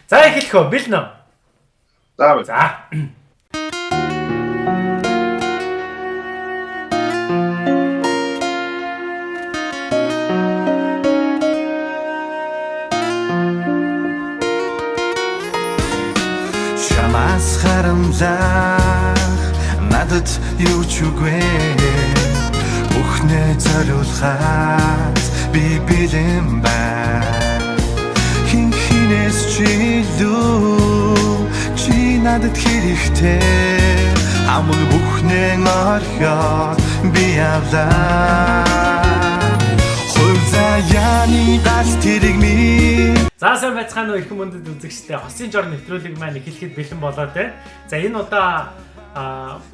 За эхэлэх үү? Бэлнэ. За. Шамаас харамлах надад юу ч үгүй Бүхнээ зориулахад би бэлэн байна Хин хинээс чилүү чи надад хэрэгтэй Амаг бүхнээ орхиод би явлаа Хувь заяаны галт тэрэг минь За сайн байцгаана уу эрхэм мөндөд үзэгчдээ хосын жор нэвтрүүлэг маань эхлэхэд бэлэн болоод байна. За энэ удаа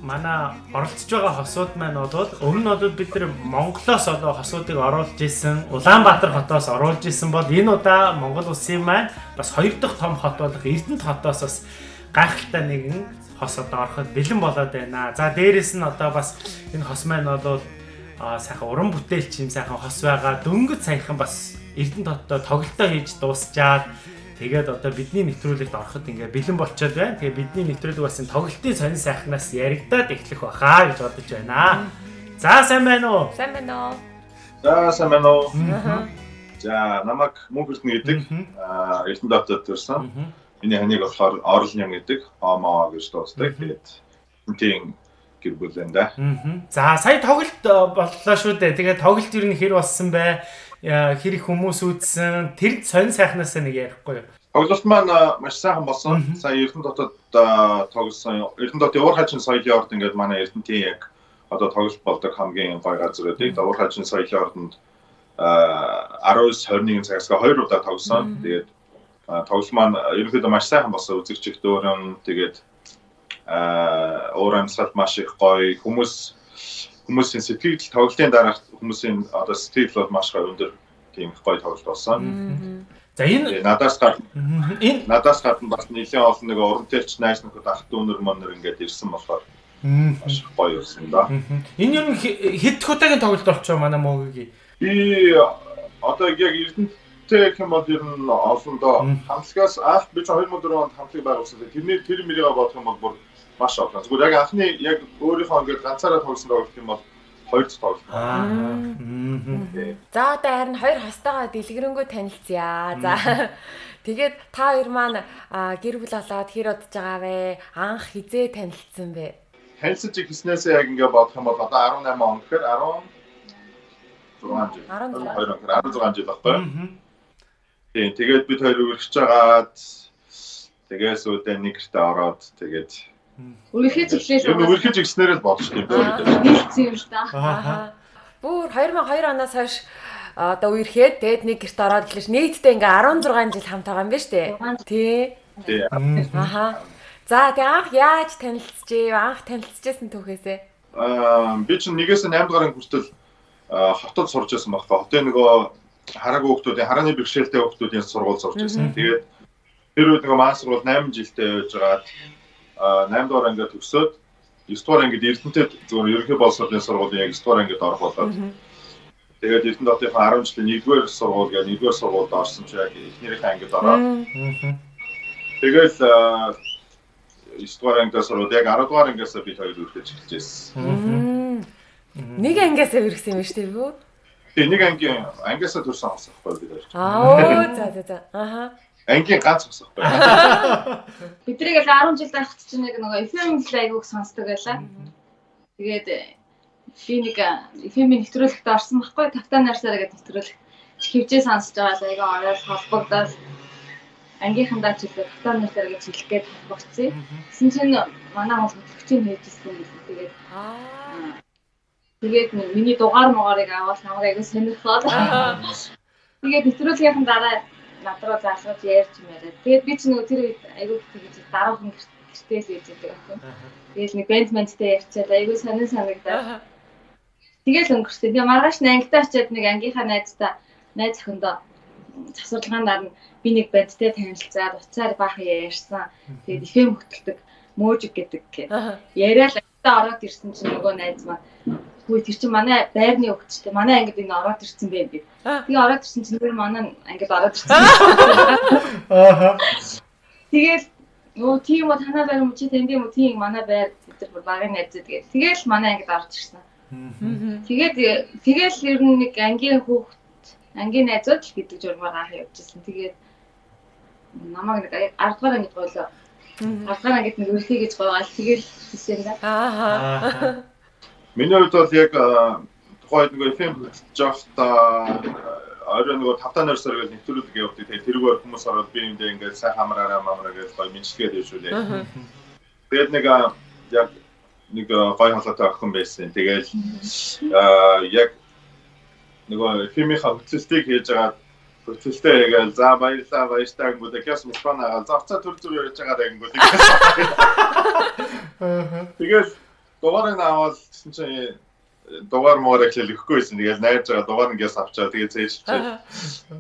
манай оролцож байгаа хосууд маань бол өмнө нь бид нар Монголоос олоо хосуудыг оруулж исэн, Улаанбаатар хотоос оруулж исэн бол энэ удаа Монгол улсын маань бас хоёр дахь том хот болох Эрдэнэт хотоос бас гайхалтай нэгэн хос одоо ороход бэлэн болоод байна. За дээрэс нь одоо бас энэ хос маань бол сайхан уран бүтээлч юм сайхан хос байгаа. Дөнгөж саяхан бас Эрдэнэт хоттой тоглолтоо хийж дуусчаад тэгээд одоо бидний нэвтрүүлэгт ороход ингээ бэлэн болчиход байна. Тэгээд бидний нэвтрүүлэг бас энэ тоглолтын сонин сайхнаас яригадаад эхлэх баха гэж бодож байна. За сайн байна уу? Сайн байна уу? За сайн байна уу? За намайг Мөнхөрдөн гэдэг Эрдэнэт хотод төрсэн. Миний ханийг болохоор Орол Ням гэдэг Омоо гэж дуустдаг. Тэгээд тийм гэр бүл энэ да. За сая тоглолт боллоо шүү дээ. Тэгээд тоглолт юу нэр болсон бай? Хэр их хүмүүс үзсэн тэр сонин сайхнаас нэг ярихгүй юу? Тоглолт маань маш сайхан болсон. Сая Эрдэнэт хотод тоглосон. Эрдэнэт хотын уур хажин соёлын орд ингээд манай Эрдэнэтийн яг одоо тоглолт болдог хамгийн гоё газар гэдэг. Уур хажин соёлын ордонд 19-21 цагаас 2 удаа тоглосон. Тэгээд тоглолт маань ерөнхийдөө маш сайхан болсон. Үзэгчд дөөрөн тэгээд уур амьсгал маш их гоё хүмүүсийн сэтгэл тоглолтын дараах хүмүүсийн одоо сэтгэл бол маш гоё өндөр тийм их гоё тоглолт болсон. За энэ надаас гадна бас нэлээд олон нэг урамтэлч найз нөхөд ах дүүнэр мөнөр ингээд ирсэн болохоор маш их гоё болсон да. Энэ юу хэд удаагийн тоглолт болчихоо манай мөөгийн. Би одоо яг Эрдэнэт хэм бол ер нь олон доо хамтлагаас анх би 2004 онд хамтлаг байгуулсан. Тэр мөрийгөө бодох юм бол бүр маш олон. Зүгээр яг анхны яг өөрийнхөө ингээд ганцаараа тоглосон тоглолт юм бол хоёр дахь тоглолт. За одоо харин хоёр хостойгоо дэлгэрэнгүй танилцъя. За тэгээд та хоёр маань гэр бүл болоод хэр удаж байгаа вэ? Анх хизээ танилцсан бэ? Танилцж ихснээсээ яг ингээд бодох юм бол одоо 18 он гэхээр 16 жил баггүй. Тийм тэгээд бид хоёр үргэлж жагаад тэгээс үүдээ нэг гэртээ ороод тэгээд Үргэлж эхлэв. Үргэлж ихснээр л бодож тийм өөрөө. Нийлцсэн юм шүү дээ. Бүр 2002 оноос хойш одоо үерхэд тэгээд нэг гэрт ороод эхлэж нийтдээ ингээ 16 жил хамт байгаа юм байна шүү дээ. Тий. Аха. За тэг анх яаж танилцжээ? Анх танилцжсэн түүхээсээ. Би чинь 1-8 дугаар хүртэл хотод сурж байсан багтаа. Хотын нөгөө хараагүй хүмүүсийн харааны бэрхшээлтэй хүмүүсийн сургууль сурж байсан. Тэгээд тэр үед нөгөө маань сургууль 8 жилдээ явж байгаад 8 дугаар ангид төгсөөд 9 дугаар ангид Эрдэнэтэд зөвхөн ерөнхий боловсролын сургуулийн яг 9 дугаар ангид орох болоод тэгээд Эрдэнэт хотын 10 жилийн 1-р сургууль гэдэг 1-р сургуульд орсон чи яг эхнэрийнхээ ангид ороод тэгээд 9 дугаар ангидаас ороод яг 10 дугаар ангиас би хоёр үргэлж эхэлж байсан. Нэг ангиас өргсөн юм шүү дээ юу? Тийм нэг ангиасаа төрсэн хос байхгүй бид хоёр. За. Аха. Ангийн ганц хос байхгүй. Бидрийг л 10 жил байхад чинь нэг нөгөө FM айгууг сонсдог байлаа. Тэгээд би нэг FM-ийн нэвтрүүлэгт орсон байхгүй Тавтан нарсараа гэдэг нэвтрүүлэг хөвжөө сонсож байгаа айгаа ороод холбогдоод ангийнхандаа ч илүү Тавтан нарсараа гэж хэлэх гээд холбогдсон. Гэсэн чинь манай хүмүүс хөтлөгчийн хийжсэн юм тэгээд тэгээд миний дугаар муугарыг аваад намайг айгаа сонирхоод тэгээд нэвтрүүлгийнхэн дараа надруу заалгаж ярьж мээрээ. Тэгээд би ч нөгөө тэр үед айгүй тэгж дараахан гэртээс ярьж байдаг аахгүй. Тэгээд нэг бэндмэнтэй ярьчаад айгүй санагдаад. Тэгэл өнгөрсөн. Тэгээ маргааш ангидаа очиад нэг ангийнхаа найз охиндоо засварлагаанаар нь би нэг бэндтэй танилцаад уцаар баахан ярьсан. Тэгээд FM хөтэлдэг Мөөжиг гэдэг яриад ангидаа ороод ирсэн чинь нөгөө найз маань хүү тэр чинь манай байрны өгчтэй манай ангид энэ ороод ирсэн бэ гэдэг. Тэгээ ороод ирсэн чинь тэр манай ангид ороод ирсэн. Тэгэл нөгөө тийм уу танаа байр юм чи тэнд юм уу тийм манай байр бид нар багын найз тэгээд тэгэл манай ангид орж ирсэн. Тэгээд ер нь нэг ангийн хүүхэд ангийн найзууд л гэдэг журмаар анх явжсэн. Тэгээд намайг нэг 10 дугаар ангид гоолоо. 10 дугаар ангид нэг өрхий гэж гоогоол тэгэл хийсэн да. Аа. Миний хувьд бол яг тухайд нэг FM жогт орой нэг 5 нойрсоор гэж нэвтрүүлэг явуулдаг. Тэгээд тэрүүгээр хүмүүс ороод би эндээ ингээд сайн хамраараа гэж гоё мэдчилгээд явуулээ. Тэгээд нэг яг нэг гоё халаатай охин байсан. Тэгээд яг нөгөө FM-ийн хөтлөлтийг хийж байгаа хөтлөлтөө хийгээл за баярлалаа гэнэ гэс микрофоноо завцаа төр зүр ярьж байгаа гэнэ. Тэгээд дугаарыг аваад гэсэн чинь дугаар муур хэлэхгүй байсан. Тэгээд найрж байгаа дугаар ингээс авчаа тэгээд цээжчихээ.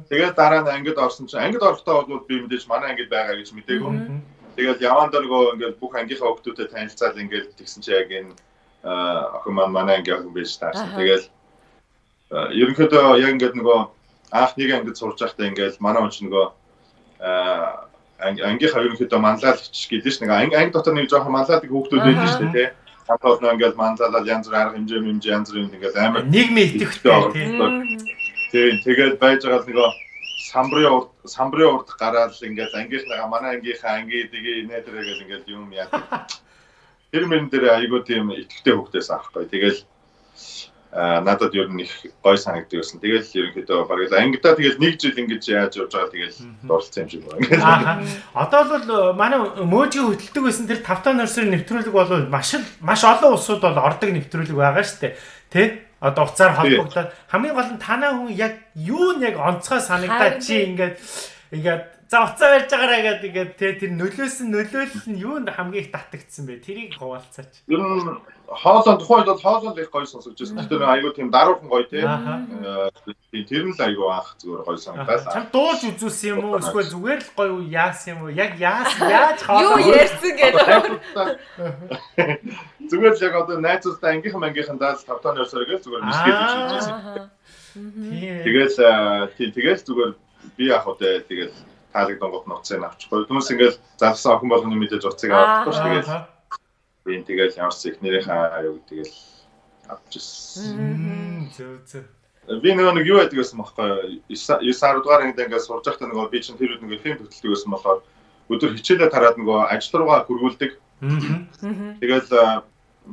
Тэгээд дараа нь ангид орсон чинь ангид орохдоо бол би мэдээж манай ангид байгаа гэж мэдээгүй. Тэгээд явандаа нөгөө ингээд бүх ангийнхаа хүүхдүүдэд танилцаад ингээд тэгсэн чинь яг энэ охин манай ангийн охин байж таарсан. Тэгээд ерөнхийдөө яг ингээд нөгөө анх нэг ангид сурж байхдаа ингээд манай хүн чинь нөгөө ангийнхаа ерөнхийдөө манлайлагч гэдэг чинь нэг анги дотор нэг жоохон манлайлагч хүүхдүүд байдаг шүү дээ тий. Хамтдаа ингээд манлайлал янз бүр арга хэмжээ янз бүр ингээд амар нийгмийн идэвхтэй тийм тэгээд байж байгаа нөгөө самбрын урд гараад ингээд ангийнхаа манай ангийнхаа анги дэгээ нээдрэгээл ингээд юм яа. Тэр мэн дээр айгуу тийм идэвхтэй хөвгтөөс аахгүй. Тэгэл надад ер нь их гой санагддаг байсан. Тэгэл ерөнхийдөө бараг ангидаа тэгэл нэг жил ингэж яаж явж байгаа тэгэл дурлцсан юм шиг байна. Одоо бол манай мөөжийн хөтэлдэг байсан тэр 5 нойрсоор нэвтрүүлэг бол маш олон улсууд бол ордог нэвтрүүлэг байгаа шүү дээ. Тэ? Одоо уцаар холбогдоод хамгийн гол нь танаа хүн яг юу нэг онцгой санагдаад чи ингээд за уцаа барьж байгаараа гэдэг тэр нөлөөлөл нь юунд хамгийн их татагдсан бэ? Тэрийг хуваалцаач. Ер нь хоолой тухайд бол хоолой их гоё сонсогч байсан. Тэр айгуу тийм даруухан гоё тий. Тэр нь л айгуу анх зүгээр гоё санагдаад. Чам дууж үзүүлсэн юм уу? Эсвэл зүгээр л гоё яасан юм уу? Яг яаж Юу ярьсан гэдэг. Зүгээр л яг одоо найзуудтай ангийнхан даал 5 нойрсоор гэж зүгээр мисгээд үзсэн. Тэгэл зүгээр би яг одоо тэгэл таалагдангууд нуцыг авчихгүй. Түнс ингээл залсан охин болгоны мэдээж уцыг авахгүй ш. Тэгээд тэгэл ямарч ихнэрийнхээ аюу тэгэл авчихсан. Зөв. Би нэг юу яадаг гэсэн бохоггүй. 9 10 дугаар ангид ингээд сурж байхдаа нөгөө би чинь тэр үед нэг фильм хөтэлдэг байсан болохоор өдөр хичээлээ тараад нөгөө ажил руугаа хөргүүлдэг. Тэгэл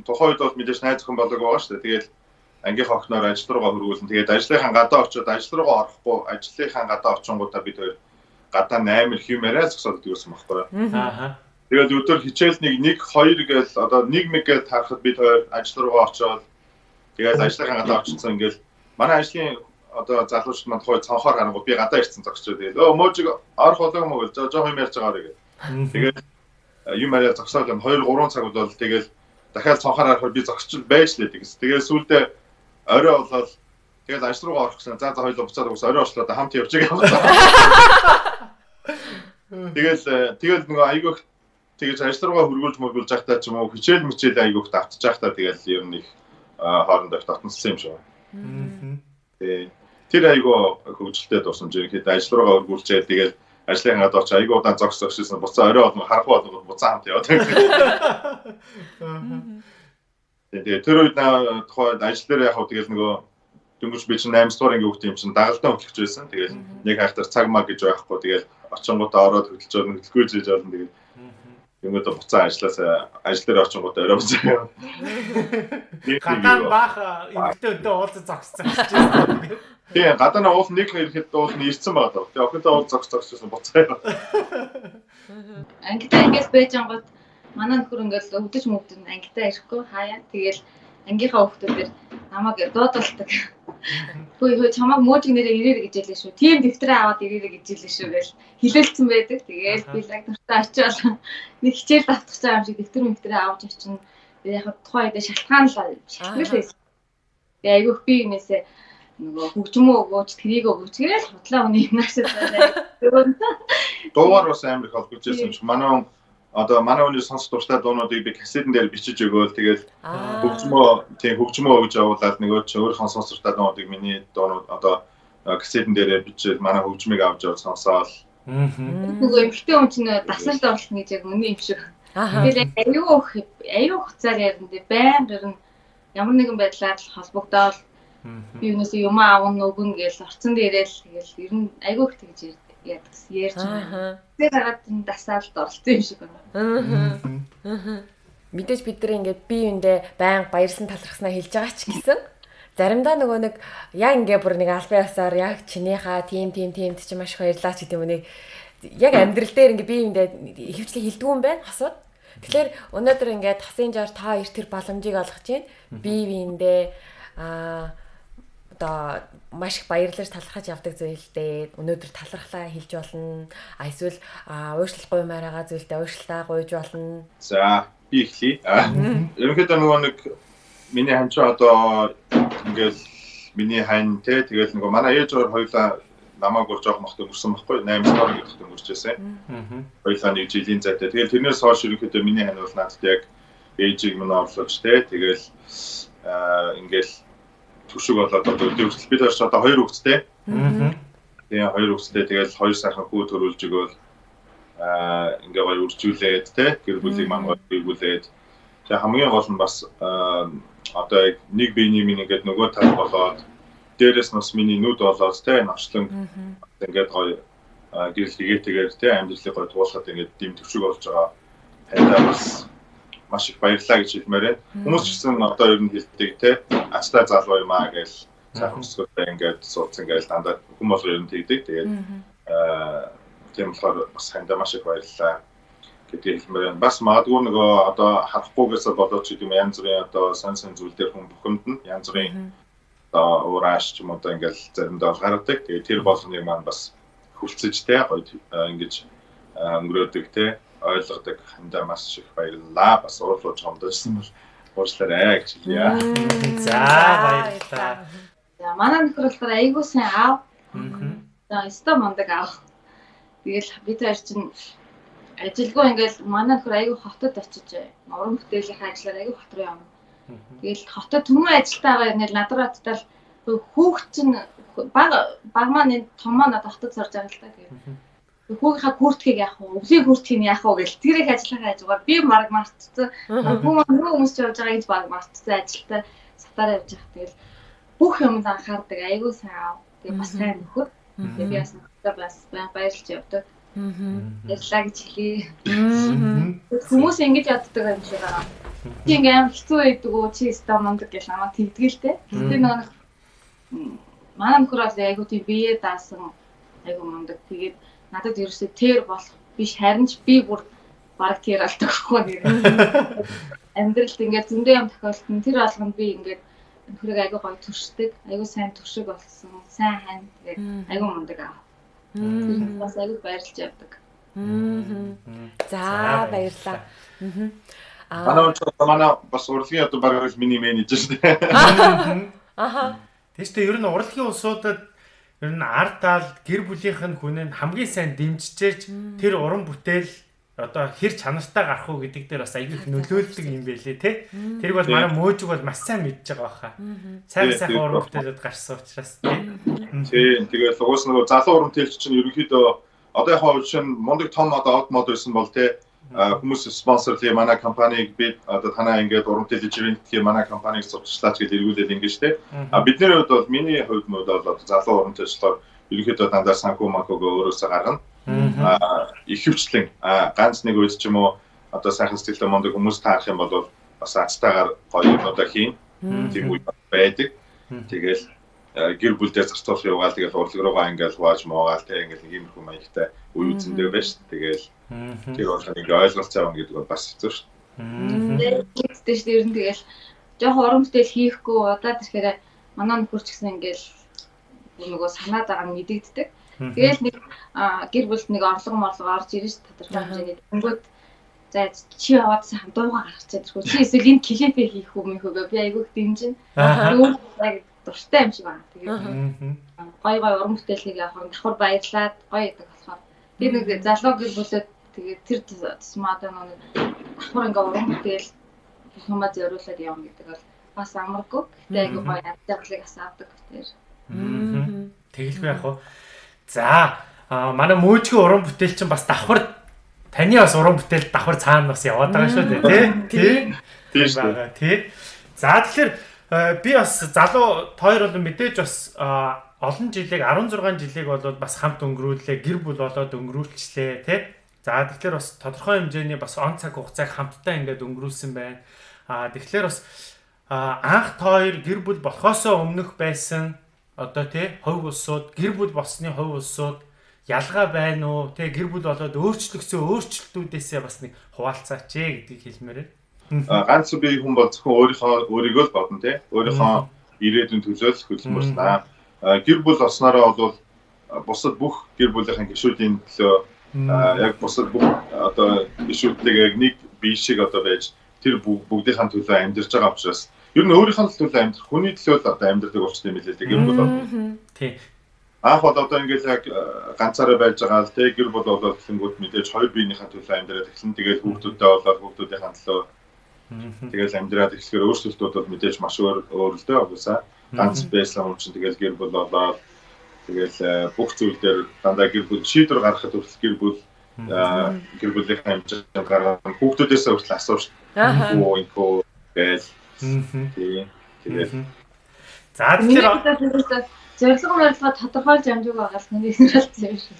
тухайн үед бол мэдээж найз охин болоог байгаа ш. Тэгэл ангийнхаа охиноор ажил руугаа хөргүүлэн. Тэгээд ажлынхаа гадаа очиод ажил руугаа орохгүй ажлынхаа гадаа очингуудаа бид хоёр гадаа 8 хэмээрээ зогсоод байсан байхгүй. Тэгээд өдөр хичээл нэг 2 гээл одоо 1 гээл тарахад бид хоёр ажил руугаа очиод тэгээд ажлынхаа гадаа очсон ингээл манай ажлын одоо залуучууд маань тухай цонхоор гарангууд би гадаа ирсэн зогсчоо тэгээд мөөжиг орох болоо юм уу гэж жоох юм ярьж байгаарэ гэдэг. Тэгээд юм арай зогсоод 2 3 цаг бол тэгээд дахиад цонхоор харахад би зогсчл байж лээ тэгс. Тэгээд сүүлдээ орой болоод тэгээд ажил руугаа орох гэсэн за хоёул буцаад өгс орой очлоо хамт явж байгаа. Тэгэл нөгөө айгүйх тэгэж ажил руугаа хөргүүлж байхдаа ч юм уу хичээл мичээл айгүйх давтаж байхдаа тэгэл ер нь их хоорондоо татнассан юм шиг байна. Тэр айгүй хөгжилтэй дурсамж ирэхэд ажил руугаа хөргүүлчээ тэгэл ажлын гадаа ч айгүй удаан зогсчихсон буцаа орой болно харахгүй болно буцаа хамт яваад. Тэгээд тэр үед тухайд ажил дээр яг тэгэл нөгөө дөнгөж би чинь 8 дугаар ангийн хүүхд юм чинь дагалдаа хөтлөж байсан. Тэгээд нэг хайхтар цаг маа гэж байхгүй. Тэгээд очингуудаа ороод хөтлөж болно, хөтлөхгүй жиж болно. Тэгээд юмудаа буцаа ажилласаа ажил дээр очингуудаа орой буцаа. Гадаа баах эмэгтэй өдөө уулзаж зогссон гэж байна. Тийм, гадаа нь уул нэг ирэхэд уул нь ирсэн байгаа. Тэгээд охинтой уул зогсчихсон буцаа. Ангитай ингээс байж ангууд манай нөхөр ингээл өвдөж мөвдөж ангитай ирэхгүй хаяа. Тэгэл ангийнхаа хүүхдүүдээр намайг дуудалдаг. Хөөе чамайг мөөжиг нэрээ ирээрэй гэж хэлээ шүү. Тийм дэвтрээ аваад ирээрэй гэж хэлээ шүү гэж хэлэлцсэн байдаг. Тэгээд би яг нуртаа очиод нэг хичээл давтах цаа юм шиг дэвтрээ авч очино. Яг тухайн үед шалтгаан л шалтгаалсан. Тэгээд айгүйх би юмээсээ нөгөө хөгжмөө өгөөч тэрийг өгөөч гээл худлаа хүний юмнаас байна. Дуугаар бас амар их холбож байсан юм шиг. Манай хүний сонсох дуртай дуунуудыг би кассетэн дээр бичиж өгөөл тэгээд хөгжмөө өгж явуулаад нөгөө ч өөрийнхөө сонсох дуртай дуунуудыг миний дуунууд одоо кассетэн дээр бичиж манай хөгжмийг авч яваад сонсоол Нөгөө эмэгтэй хүн чинь дасалж орлох гэж яг үний юм шиг. Тэгэл аюу хуцаар ярина. Баян гэрн ямар нэгэн байдлаар холбогдоод би юунаас юм аавн өгөн гэж орцсон дээрэл тэгэл ер нь аюу их тэгж ярьж байна. Тэр хагаад дасаалд оролцсон юм шиг байна. Мэдээж бид нар ингээд бие биендээ баян баярлан талархснаа хэлж байгаа ч гэсэн заримдаа нөгөө нэг яг ингээ бүр нэг албан ёсоор яг чинийхаа тийм ч маш их баярлаа ч гэдэг юм нэг яг амьдрал дээр ингээ бие биендээ ихэвчлэн хэлдэг юм байна хасууд. Тэгэхээр өнөөдөр ингээд тасын жаар та хоёр тэр боломжийг олгож байна. Бие биендээ одоо маш их баярлаж талархаж явдаг зүйлдээ өнөөдөр талархлаа хэлж болно. Эсвэл уушлахгүй юмараа зүйлдээ уушлаа гуйж болно. За би эхлэе. Ерөнхийдөө нөгөө нэг миний ханч одоо ингээл миний хань те тэгэл нөгөө манай ээжээр хоёулаа намайг бол жоох махт өнгөрсөн байхгүй 8 сар гэдэгт өнгөрчээсэн. Хоёулаа нэг жилийн зайтай. Тэгэл тэрнээс хойш ерөнхийдөө миний хань бол надад яг ээжийг минь орлож те тэгэл ингээл төшөг болоод одоо өдөртөл бид хоёр одоо 2 хүүхэдтэй. Тэгээ 2 хүүхэдтэй тэгэл 2 сайхан хүү төрүүлж өгөөл ингээ гоё үржүүлээд те гэр бүлийг маань гоё биелүүлээд тэгээ хамгийн гол нь бас одоо нэг биений минь ингээд нөгөө тал болоод дээрээс нас миний нүд болоод те навчлан ингээд гоё гэрэл хийгээтэйгээр те амьдралыг гоё туулахад ингээд дэм төвшөг болж байгаа. Хайдаа бас маш их баярлалаа гэж хэлмээр байна. Хүмүүс ч гэсэн одоо ер нь хэлдэг те ачтаа залуу юм аа гэж сайхан өсгөлтэй ингээд суудсан гэж дандаа хүмүүс бол ер нь тэгдэг. Тэгээд тийм болохоор бас хандаа маш их баярлалаа гэдгийг хэлмээр байна. Бас магадгүй нөгөө одоо харахгүйгээс болоод ч юм янз бүрийн одоо сан зүйл дээр хүн бухимдна. Янз бүрийн одоо уураш ч юм одоо ингээд заримдаа гаргадаг. Тэгээд тэр болгоныг маань бас хүлцэж те гоё ингэж өнгөрөөдөг те ойлгодог хандаа маш их баярлалаа. Бас уурлууж хомдсон бол уурлаарай гэж хэлье. За баярлалаа. За манай нөхөр болохоор айгуу сайн аав. За өстө мондөг аав. Тэгэл бид хоёр чинь ажилгүй ингээл манай нөхөр айгуу хотод очиж уран бүтээлийн ажлаар айгуу хот руу явна. Тэгэл хотод түмэн ажилтаа байгаа ингээл надраа татал хүүхд чинь баг маань том маань хотод сорж байгаа л та. Тэгээд хүүгийнхаа хүртгийг яах вэ? Өвлийн хүртгийг яах вэ гэл тэр их ажиллагаа хайжгаа би марг мартцсан. Хүмүүс ч явж байгаа гэж баг мартцсан ажилтаа сатаар явж байгаа. Тэгэл бүх юмд анхаардаг айгуу сайн аав. Тэгээд бас сайн нөхөр. Тэгээд би бас баярлж явдаг. Баярлалаа гэж хэлье. Хүмүүс ингэж яддаг юм шиг байгаа. Чи ингээм хэцүү байдаг уу? Чи өстө мондөг гэж намайг тэгдгэлтэй. Тэр нэг манай нөхөр бас айгуу тийм бие даасан айгуу мондөг. Тэгээд надад ерөөсөө тэр болох биш харин ч би бүр баг тэр алдаг хгүй нэр. Амьдралд ингээд зөндөө юм тохиолдсон. Тэр болгонд би ингээд нөхрийг айгуу гоё төршдөг. Айгуу сайн төршөг болсон. Сайн хань. Тэгээд айгуу мондөг аа. Тэр бас айгуу баярлж явдаг. За баярлалаа. Манай бас урлагийн одоо баг миний менежер шүү дээ. Тэстэй ер нь урлагийн улсуудад ер нь ард тал гэр бүлийнх нь хүн нь хамгийн сайн дэмжиж тэр уран бүтээл одоо хэр чанартай гарах уу гэдэг дээр бас аяг их нөлөөлдөг юм байлээ те. Тэрийг бол манай мөөжиг бол маш сайн мэдж байгаа баха. Сайн уран бүтээлүүд гарсан учраас тийм. Тэгээд уус нөгөө залуу уран бүтээлч чинь ерөнхийдөө одоо яг хоо чинь мундаг том одоо од мод байсан бол те хүмүүс спонсорлыг манай компаниг би одоо танаа ингээд уран бүтээлч ивентийн манай компаниг сурталчлаач гэж эргүүлээд ингэж те. Бидний хувьд бол миний хувьд нь бол залуу уран бүтээлчлэр ерөнхийдөө дандаа санхүү манхуугаа өөрөөсөө гаргана. Ихэвчлэн ганц нэг үед ч юм уу одоо сайхан сэтгэлтэй мундаг хүмүүс таарах юм бол бас ацтайгаар гоё юмудаа хийн. Тийм үе байдаг. Тэгэл гэр бүлдээ зарцуулах яваал тэгэл урлаг руугаа ингээл хувааж муугаал те ингээл нэг юм хүм маягтай үе үзэндээ байж тэгэл тэр болгоо ингээ ойлголцоо авна гэдэг бол бас хэцүү шүү. Тэгтээ шүү ер нь тэгэл жоохон уран бүтээл хийхгүй удаад ирэхээр манай нөхөр ч гэсэн ингээл нөгөө санаад байгаа нь мэдэгддэг. Тэгэл нэг гэр бүлд нэг орлого орж ирж тодорхой хэмжээний өнгөд за чи яваад сайхан дуугаа гаргацаад тэрхүү чи эсвэл энэ клипээ хийх үү мөхөө би айгүйх дэмжин. Яг дуртай юм шиг байна. Тэгээд гой уран бүтээлийг яг давхар баярлаад гоё гэдэг болохоор би нэг залуу гэр бүлээд тэгээд тэр тусмаа одоо нэг давхар ингээ уран бүтээл хүмүүс зориулаад явна гэдэг бол бас амаргүй. Гэтэ айгүй гоё ардчлалыг асаадаг тэр. Тэгэлгүй яг хоо. За манай мөөжгийн уран бүтээл чинь бас давхар таны бас уран бүтээл давхар цаана бас яваад байгаа шүү дээ тий. Тийм шүү. Тий. За тэгэхээр би бас залуу тойр бол мэдээж бас олон жилиг 16 жилиг болоод бас хамт өнгөрүүлээ, гэр бүл болоод өнгөрүүлчлээ тий. За тэгэхээр бас тодорхой хэмжээний бас он цаг хугацааг хамтдаа ингээд өнгөрүүлсэн байна. Тэгэхээр бас анх тойр гэр бүл болохоосоо өмнөх байсан одоо тий хувь улсууд, гэр бүл болсны хувь улсууд ялгаа байна уу? Тэ гэр бүл болоод өөрчлөгсөн өөрчлөлтүүдээсээ бас нэг хуваалцаач гэдгийг хэлмээр байна. Ганц би хүн бол зөвхөн өөрийгөө л бодно тий. Өөрийнхөө ирээдүйн төлөө л хөдөлмөрснаа. Гэр бүл болсноороо бол бусад бүх гэр бүлийнхэн гишүүдийн төлөө яг бусад бүх одоо гишүүдтэйг нэг бие шиг одоо байж тэр бүгдийнхээ төлөө амьдарч байгаа учраас ер нь өөрийнхөө төлөө амьдрах, хүний төлөө л одоо амьдардаг болчихсон юм билээ гэр бүл бол. Тий. Анх бол одоо ингээд яг ганцаараа байж байгаа л тий гэр бүл болоод гэнгүүт мэдээж хоёр биенийхээ төлөө амьдраад эхлэн тэгээд хүүхдүүдтэй болоод хүүхдүүдийнхээ төлөө тэгэл амьдраад эхлэхээр өөрсдөлтүүд бол мэдээж маш өөр л дээ угаасаа. Ганц байсан хүн чинь тэгэл гэр бүл болоод тэгэл бүх зүйл дээр дандаа гэр бүл шийдвэр гаргахад хүртэл гэр бүлийнхээ хэмжээнд гаргаад хүүхдүүдээс хүртэл асууж инкоо гээл тэгэл. За тэгэхээр зорилго тодорхойлж амжиг байгаа л нэг хэлсэн юм шиг.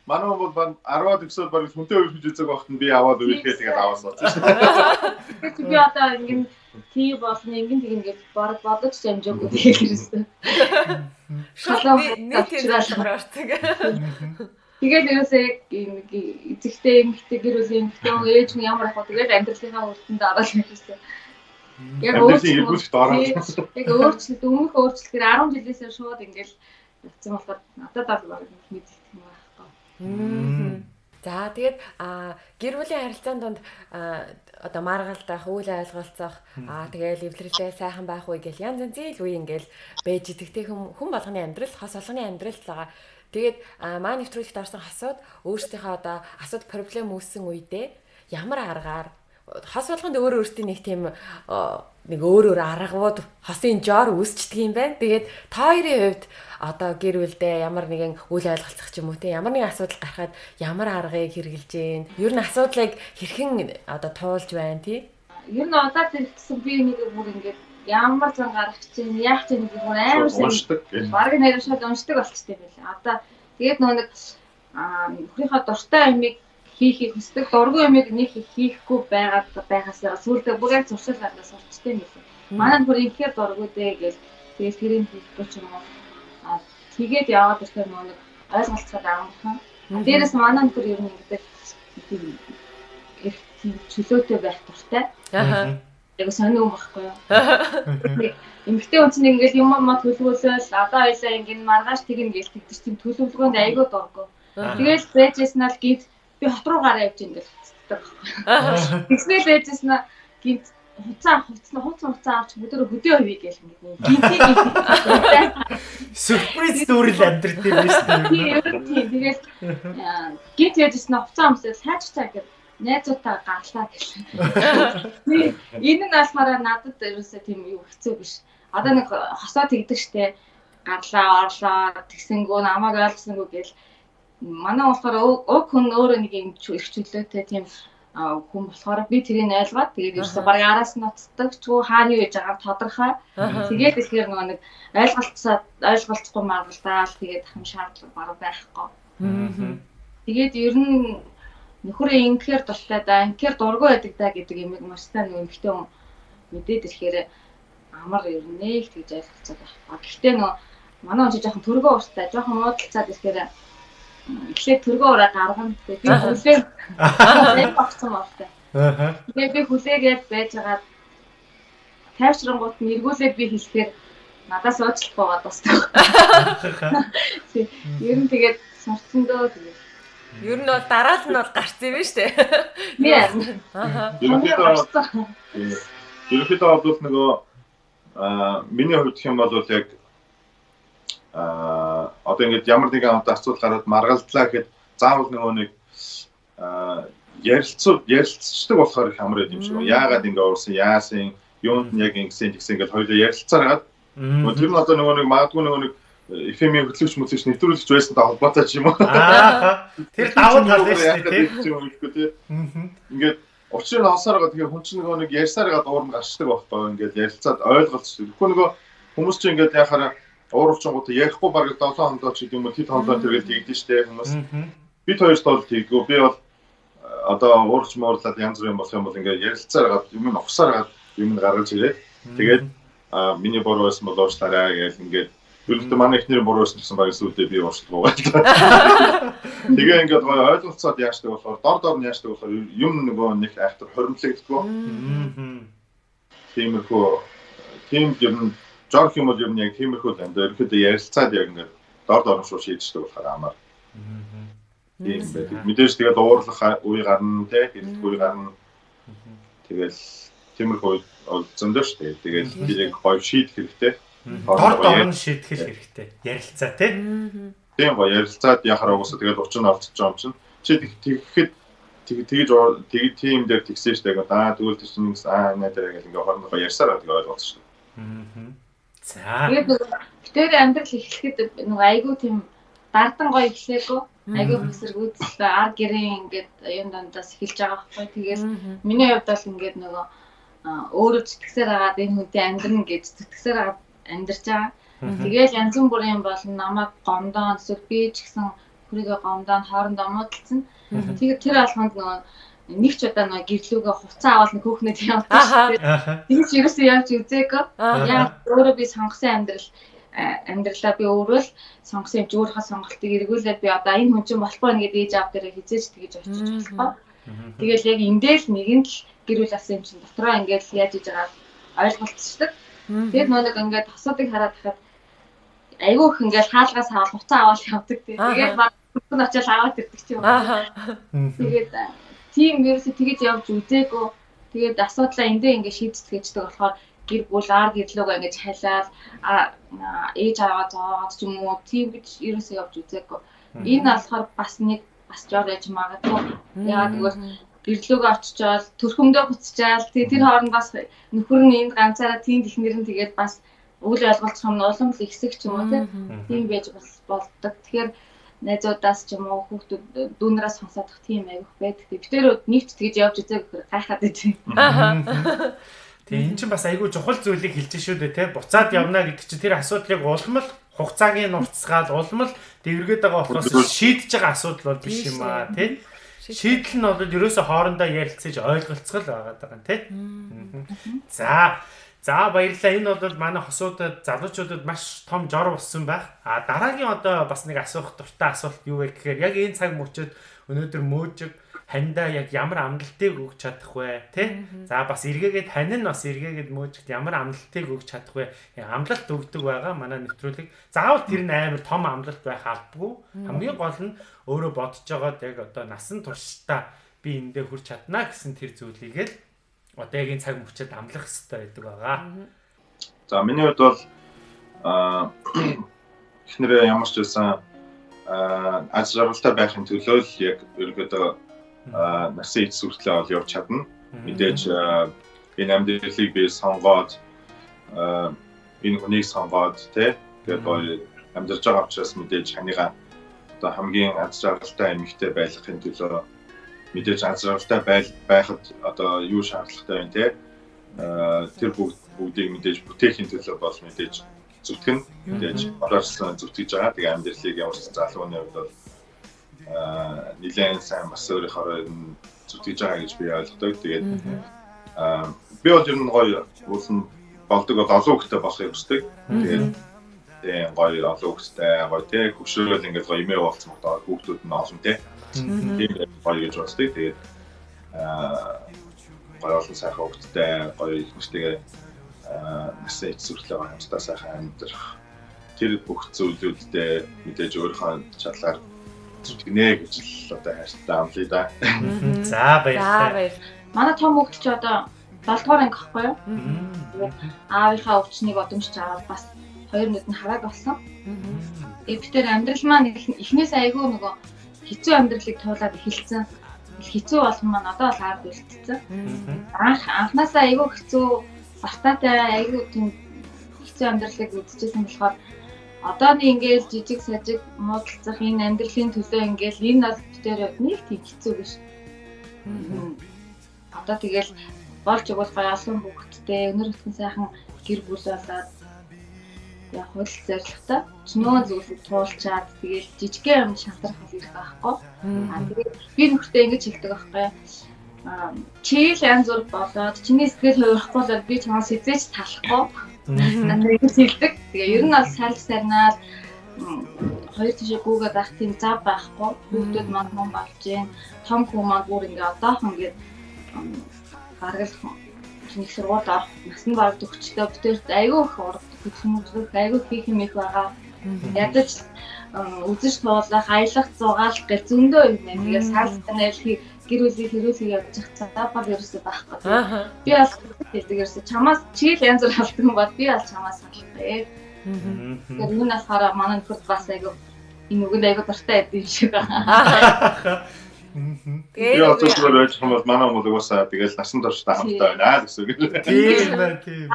Манай бол 10-аад өсөд баг хүнтэй үргэлж үзэг багт нь би аваад үргэлжлээ тэгээд аваад суусан шүү. Би одоо ингэн тий болно ингэн тэгээд бодож амжаагүй хэлсэн. Нэг тийм залхамаар орцсон. Тэгээд ерөөсөө эцэгтэй эмэгтэй гэр бүлийн эмэгтэй ээж нь ямар ах вэ тэгээд амьдралынхаа үрдэнд ороод ирсэн. Яг өөрчлөлт өмнөх өөрчлөлтээр 10 жилээс шууд ингээл явцсан болохоор надад бол мэдэх юм байхгүй. За тэгээд гэр бүлийн харилцаанд донд одоо маргалдах, үйл ойлголцох, тэгээд эвлэрэлтэй сайхан байх үе гэл янз янзын үе ингээл байж идэгтэй хүн болгоны амьдрал, хос болгоны амьдрал байгаа. Тэгээд маа нэвтрүүлэгт орсон хасууд өөрсдийнхөө одоо асуудал проблем үүссэн үедээ ямар аргаар хос болгонд өөртөө нэг тийм нэг өөр аргууд хосын жоор үүсчдэг юм байна. Тэгээд та хоёрын хувьд одоо гэр бүлдээ ямар нэгэн үйл ойлголцох ч юм уу те ямар нэгэн асуудал гарахад ямар аргыг хэрэгжилж гээ. Ер нь асуудлыг хэрхэн одоо туулж байна тий? Ер нь одоо тэгсэн би нэг бүр ингээд ямар зан гарах чинь яах чинь нэг бүр амар сайн баг нэр шууд уншдаг болчтой байлаа. Одоо тэгээд нэг өөрийнхөө дуртай юмыг хийхийг хүсдэг дургүй юмыг нэг хийхгүй байгаасаа сүүлдээ бүр яг зуршил гаргаж сурчтай юм байна. Манай бүр ихэр дургүй дээ гэж тэгээд тэрийг хийхгүй ч юм уу. Тэгээд яваад ирэхээр нэг ойлголцоод авах. Дээрээс манай бүр ер нь ингэдэг тийм чөлөөтэй байх дуртай. Яг сонио байхгүй юу. Эмэгтэй хүн чинь ингээл юм төлөвлөөл одоо ойлаа ингээд маргааш тэгнэ гэж тэгдэж тийм төлөвлөгөөнд айгүй дургүй. Тэгэл бэжсэн нь гид би хот руу гараа явж ингээд хэвчдэг байхгүй. Тэгснээр бэжсэн нь гид хуцаа авч өдөр хөдөө хувийг гэл ингээд сюрприз дүүрэл амьдрт юм шүү дээ. Тэгээд гид яжсэн хуцаа өмсөөл хайчцаа гэдэг найзуудаа гарлаа гэлээ. Энэ нь алмаараа надад ерөөсөө тийм юу хэцүү биш. Одоо нэг хосоо тэгдэг штэ. Гарлаа, орлоо, тэгсэнгүү намайг ойлгосонгүй гэл. Манай болохоор уг хүн өөрөө нэг юм их чөлөөтэй тийм хүн болохоор би тэрийг ойлгоод тэгээд ерөөсөө баг араас нь ноцдог ч хааны үеж байгаа тодорхой. Тэгээд тэгэхээр нэг ойлголцохгүй маргалдаал тэгээд хам шаардлага баг байхгүй. Тэгээд ер нь нөхөрөө ингээр дуртай да, ингээр дургүй байдаг да гэдэг юм маш сайн нэг эмэгтэй хүн мэдээд ирэхээр амар ер нь нэг тэгж ойлголцоод байна. Гэхдээ манай хүн жоохон төргөө ууртай, жоохон муудалцаад ирэхээр эхлээд төргөө ураа гаргана. Тэгээд би хүлээн нэг багцсан мортай. Тэгээд би хүлээгээд байж байгаа тайвшрангууд нь эргүүлээд би хэлэхээр надаас уучлах байгаад басдаг. Ер нь тэгээд сурцсан дөө тэгээд ер нь бол дараал нь бол гарцсан юм шүү дээ. Ерөнхийдөө бол нөгөө миний хувьд хэм бол яг одоо ингэж ямар нэгэн асуудал гараад маргалдлаа гэхэд заавал нөгөө нэг ярилцдаг болохоор их амар байд юм шиг. Яагаад ингэ уурсан, яасан, юунд нь яг ингэсэн тэгсэн гэж хоёулаа ярилцаар гад. Тэр нь одоо нөгөө нэг магадгүй нөгөө нэг FM-ийн хөтлөгч мөтлөгч нэвтрүүлэгч байсантай холбоотой ч юм уу. Тэр давуу тал байж тээ. Ингээд учрыг сонсоор байгаа тэгэхээр хүн чинь нөгөө нэг ярьсаар байгаа дуурам гарчдаг байхгүй ингээд ярилцаад ойлголцдог. Тэгэхгүй нөгөө хүмүүс чинь ингээд яхаараа ууралчингуудаа ярихгүй бараг 7 хоногдоо ч гэдэг юм уу тэд хоногдоо тэргээл тэгдэж штэ хүмүүс. Бид хоёрт бол тэггүй. Би бол одоо ууралч муурлаад янз бүрийн болох юм бол ингээд ярилцаар байгаа юм ухсаар байгаа юм гаргаж ирээд тэгээд миний буруу байсан бол уучлаарай гэж ингээд Юулт манай ихнэрийн буруу байсан баг сүлдээ би уучлах байгаа. Тэгээ ингээд гоё ойлголцоод яашдаг болохоор дор нь яашдаг болохоор юм нөгөө нэг айхтар хоримтлагддгоо. Тиймэрхүү тийм юм жорх юм бол юм яг тиймэрхүү юм дээр ихэд ярилцаад яг ингээд дор шууд шийдчихдэг болохоор амар. Тийм байдаг. Мэдээж тэгээд уурлах үе гарна те хэлэх үе гарна. Тэгэл тиймэрхүү бол зөндөө шүү дээ. Тэгээд би яг гоё шийдэх хэрэгтэй. Дор шийтгэл хэрэгтэй. Ярилцаа тий. Тийм гоё ярилцаад яхаар угаасаа тэгээд 30 орцож байгаа юм чинь. Чи тэгэж тийм дээр тэгсэн шүү дээ. Тэгвэл тэр чинь найдаа гэж ингээ хоорондоо ярьсаар байгаа ойлгосон шүү дээ. За. Тэгээд битээр амьдрал эхлэхэд нэг айгүй тийм дардан гоё эхлээгөө айгүй хөсөргүүдтэй ар гэрэн ингээд юм дандаас эхэлж байгаа байхгүй. Тэгээд миний хувьд бол ингээд нөгөө өөрөө зүтгэсээр агаад энэ хүнтэй амьдрна гэж зүтгэсээр агаад амьдарч байгаа. Тэгээд янз бүрийн болон намайг гомдоон эсвэл би ч гэсэн хүрээгээ гомдоон хоорондоо муудалцсан. Тэгээд тэр алханд нөгөө нэг ч удаа нөгөө гэрлүүгээ хуцаа аваад нэг хөөхнөд явуулсан шүү дээ. Тэгж ерөөсөө явж үзээгүй. Яг өөрөө би сонгосон амьдралаа би өөрөө л сонгосон юм жуурхаа сонголтыг эргүүлээд би одоо энэ хүн чинь болохгүй нэгэд ээж аав дээрээ хизээж тэгж очиж болохгүй. Тэгэл яг эндэл нэгэн л гэр бүл асан юм чинь дотроо ингээд яаж иж байгаа ойлголцдог. Тэгээд нэг ингээд асуудыг хараад тахад айгүй их ингээд хаалгаас аваад хуцаа аваад явдаг тийм. Тэгээд баг хүн очиад аваад ирдэг ч юм. Тэгээд тийм ерөөсөө тэгэж явж үзээгүй. Тэгээд асуудлаа эндээ ингээд шийдцгээждэг болохоор гэр бүл ар гэрлүүгээ ингээд халиал ээж аваа зоогоод ч юм уу тийм гэж ерөөсөө явж үзээгүй. Энэ болохоор бас жоо яж магадгүй. Яагаад гэвэл гэрлүүгээ очичоод төрхөмдөө буцчаал тэр хоорондоос нөхөр нь энд ганцаараа тийм ихнэр нь тэгээд бас үйл ойлголцох юм улам л ихсэх ч юм уу тийм байж болдог. Тэгэхээр найзуудаас ч юм уу хүүхдүүд дүүнээс сонсоод тийм аявих байдаг. Битээр нэгт тэгж явж үзээ гэхээр гайхаад байжээ. Тэгээ эн чинь бас айгүй чухал зүйлийг хэлж шүү дээ те. Буцаад явна гэдэг чинь тэр асуудлыг улам л хугацааг нь уртсгаад улам л дэвргээд байгаа болохоос шийдэж байгаа асуудал бол биш юм аа те. Шийдэл нь бол ерөөсөө хоорондоо ярилцаж ойлголцгол байгаа даа тий. За баярлалаа. Энэ бол манай хосуудад залуучуудад маш том жор болсон байх. Дараагийн одоо бас нэг асуух дуртай асуулт юу вэ гэхээр яг энэ цаг мөчид өнөөдөр мөөжиг хандаа яг ямар амлалтыг өгч чадах вэ тий? За бас эргээгээд хань нь бас эргээгээд мөөжигт ямар амлалтыг өгч чадах вэ? Амлалт өгдөг байгаа манай нэвтрүүлэг. Заавал тэр нь амар том амлалт байх албагүй. Хамгийн гол нь өөрөө бодож байгаад яг одоо насан туршдаа би эндээ хүрч чаднаа гэсэн тэр зүйлийг л одоо яг энэ цаг мөчид амлах хэрэгтэй байдаг байгаа. За миний хувьд бол эхнэрээ ямар ч байсан аз жаргалтай байхын төлөө л яг ерөөдөө насын эц хүртлээ бол явж чадна. Мэдээж энэ амьдралыг би сонгоод энэ хүнийг сонгоод тий тэгээд гоё амьдарч байгаа учраас мэдээж ханыгаа одоо хамгийн аз жаргалтай эмэгтэй байхын төлөө мэдээж аз жаргалтай байхад одоо юу шаардлагатай вэ тий тэр бүгдийг мэдээж бүтээхийн төлөө бол мэдээж зүтгэн мэдээж оролцсон зүтгэж байгаа. Тэгээ амьдралыг ямар ч залууны хувьд бол нэлээд сайн бас өөрийнхөө зүтгэж байгаа гэж би ойлгодог. Тэгээд би бол ер нь гоё уулын болдог бол олон хүүхэдтэй болохыг хүсдэг. Тэгээд гоё олон хүүхэдтэй гоё тий хөшөөрөл ингээд гоё имээ болцсон одоо хүүхдүүд нь олон тий. Тийм гоё гэж боддог. Тэгээд гоё олон сайхан хүүхэдтэй гоё ихнэртэйгээ насаа эцсүртлээ хамтдаа сайхан амьдрах тэр бүх зүйлүүдтэй мэдээж өөрийнхөө чадлаар зүтгэнэ гэж л одоо хайртай амлая да. За баярлалаа. Манай том хүүхд ч одоо 7 дугаар анги ахгүй юу? Аавынхаа өвчнийг одомжиж аваад бас хоёр нүд нь харааг болсон. Эвтэр амьдрал маань эхнээс айгүй нөгөө хэцүү амьдралыг туулаад эхэлсэн. Хэцүү болох маань одоо л ард үлдсэн. Анхнаасаа айгүй хэцүү бартаатай айгүй тийм хэцүү амьдралыг үдчихсэн болохоор одооны ингээл жижиг сажиг муудалцах энэ амьдралын төлөө ингээл энэ бол битээр нэг тийм хэцүү биш. Одоо тэгэл болж өгвөл гоё олон хүүхэдтэй өнөр өтгөн сайхан гэр бүл болоод яг хөл зоригтой чинөө зүйлсийг туулчаад тэгэл жижигхэн юм шантрах хэл ирэх байхгүй. Тэгээд би нөхөртэй ингэж хэлдэг байхгүй. Чи л янз бүр болоод чиний сэтгэл хувирахгүй бол би чамаас эзэж талахгүй. Надад ингэж хэлдэг. Тэгээ ер нь бол сарнаад хоёр тишээ гүгээд ах тийм зав байхгүй. Хүүхдүүд маань хүн болж гин. Том хүмүүс маань бүр ингээ одоохон ингээ гаргал нэг сургууль авах насны баг төгчтэй бүтээрт айгүй их урд хөдөлмөрлөх айгүй хийх юм их байгаа. Ядаж үзэж туулах, аялах, зугаалах гэх зөндөө юм байна. Тэгээ саалтан айлхи гэр бүлийн хэрүүлэг явж цаапаа ерөөсөө байхгүй. Би бас хэлдэг ерөөсөө чамаас чи л янз бүр алдсан бол би бол чамаас салах. Тэгэхээр энэ болохоор манай нөхөд бас айгүй энэ үгэнд айгүй дуртай байд юм шиг байна. Би одоо байж хамбал манай хүмүүс угаасаа тэгэл насан туршдаа хамтаа байна гэсэн үг. Тийм байна тийм.